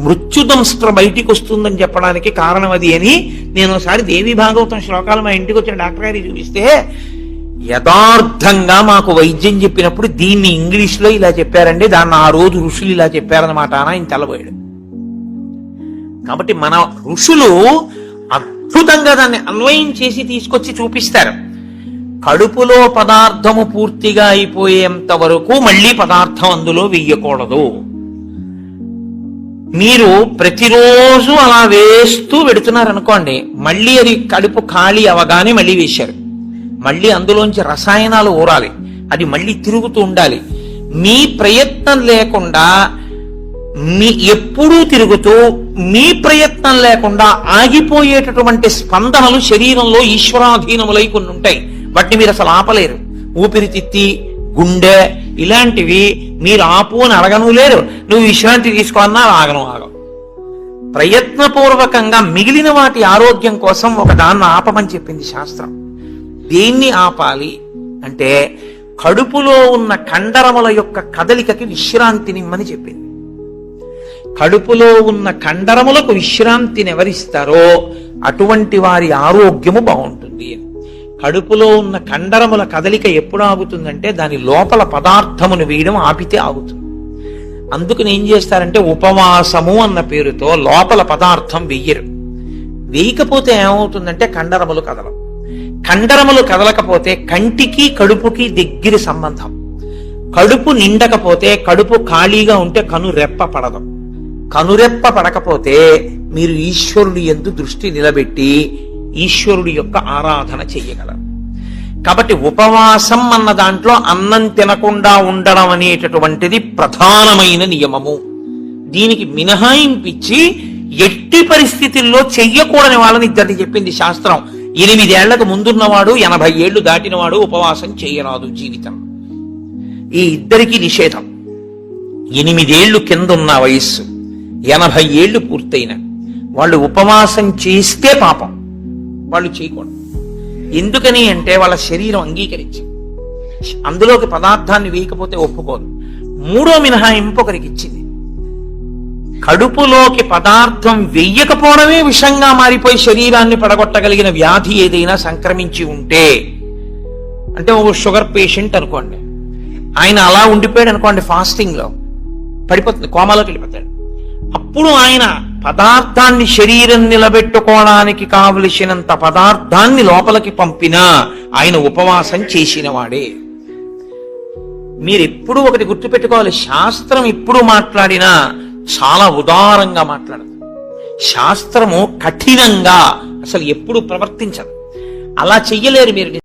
మృత్యుదంస్త్ర బయటికి వస్తుందని చెప్పడానికి కారణం అది అని నేను ఒకసారి దేవీ భాగవతం శ్లోకాలు మా ఇంటికి వచ్చిన డాక్టర్ గారికి చూపిస్తే యథార్థంగా మాకు వైద్యం చెప్పినప్పుడు దీన్ని ఇంగ్లీష్ లో ఇలా చెప్పారండి, దాన్ని ఆ రోజు ఋషులు ఇలా చెప్పారన్నమాట అని ఆయన తెల్లబోయాడు. కాబట్టి మన ఋషులు అద్భుతంగా దాన్ని అన్వయం చేసి తీసుకొచ్చి చూపిస్తారు. కడుపులో పదార్థము పూర్తిగా అయిపోయేంత వరకు మళ్ళీ పదార్థం అందులో వెయ్యకూడదు. మీరు ప్రతిరోజు అలా వేస్తూ పెడుతున్నారు అనుకోండి, మళ్ళీ అది కడుపు ఖాళీ అవగానే మళ్ళీ వేశారు. మళ్ళీ అందులోంచి రసాయనాలు ఊరాలి, అది మళ్ళీ తిరుగుతూ ఉండాలి. మీ ప్రయత్నం లేకుండా ఎప్పుడూ తిరుగుతూ మీ ప్రయత్నం లేకుండా ఆగిపోయేటటువంటి స్పందనలు శరీరంలో ఈశ్వరాధీనములై కొన్ని ఉంటాయి. వాటిని మీరు అసలు ఆపలేరు. ఊపిరితిత్తి, గుండె ఇలాంటివి మీరు ఆపు అని అడగను లేరు. నువ్వు విశ్రాంతి తీసుకోన్నా ఆగను. ప్రయత్నపూర్వకంగా మిగిలిన వాటి ఆరోగ్యం కోసం ఒక దాన్ని ఆపమని చెప్పింది శాస్త్రం. దేన్ని ఆపాలి అంటే కడుపులో ఉన్న కండరముల యొక్క కదలికకి విశ్రాంతినిమ్మని చెప్పింది. కడుపులో ఉన్న కండరములకు విశ్రాంతిని ఎవరిస్తారో అటువంటి వారి ఆరోగ్యము బాగుంటుంది. కడుపులో ఉన్న కండరముల కదలిక ఎప్పుడు ఆగుతుందంటే దాని లోపల పదార్థమును వేయడం ఆపితే ఆగుతుంది. అందుకని ఏం చేస్తారంటే ఉపవాసము అన్న పేరుతో లోపల పదార్థం వెయ్యరు. వేయకపోతే ఏమవుతుందంటే కండరములు కదలవు. కండరములు కదలకపోతే కంటికి కడుపుకి దగ్గర సంబంధం. కడుపు నిండకపోతే, కడుపు ఖాళీగా ఉంటే కనురెప్ప పడదు. కనురెప్ప పడకపోతే మీరు ఈశ్వరుడి యందు దృష్టి నిలబెట్టి ఈశ్వరుడి యొక్క ఆరాధన చెయ్యగలరు. కాబట్టి ఉపవాసం అన్న దాంట్లో అన్నం తినకుండా ఉండడం అనేటటువంటిది ప్రధానమైన నియమము. దీనికి మినహాయింపిచ్చి ఎట్టి పరిస్థితుల్లో చెయ్యకూడని వాళ్ళని ఇద్దరిని చెప్పింది శాస్త్రం. 8 ఏళ్లకు ముందున్నవాడు 80 ఏళ్లు దాటినవాడు ఉపవాసం చేయరాదు జీవితం. ఈ ఇద్దరికి నిషేధం. 8 ఏళ్లు కింద ఉన్న వయస్సు, 80 ఏళ్లు పూర్తయిన వాళ్ళు ఉపవాసం చేస్తే పాపం, వాళ్ళు చేయకూడదు. ఎందుకని అంటే వాళ్ళ శరీరం అంగీకరించి అందులోకి పదార్థాన్ని వేయకపోతే ఒప్పుకోదు. 3వ మినహాయింపు ఒకరికి ఇచ్చింది. కడుపులోకి పదార్థం వెయ్యకపోవడమే విషంగా మారిపోయి శరీరాన్ని పడగొట్టగలిగిన వ్యాధి ఏదైనా సంక్రమించి ఉంటే, అంటే ఒక షుగర్ పేషెంట్ అనుకోండి, ఆయన అలా ఉండిపోయాడు అనుకోండి, ఫాస్టింగ్ లో పడిపోతుంది, కోమాలోకి వెళ్ళిపోతాడు. అప్పుడు ఆయన పదార్థాన్ని శరీరం నిలబెట్టుకోవడానికి కావలసినంత పదార్థాన్ని లోపలికి పంపినా ఆయన ఉపవాసం చేసిన వాడే. మీరు ఎప్పుడు ఒకటి గుర్తుపెట్టుకోవాలి, శాస్త్రం ఎప్పుడు మాట్లాడినా చాలా ఉదారంగా మాట్లాడదు. శాస్త్రము కఠినంగా అసలు ఎప్పుడు ప్రవర్తించదు. అలా చెయ్యలేరు మీరు.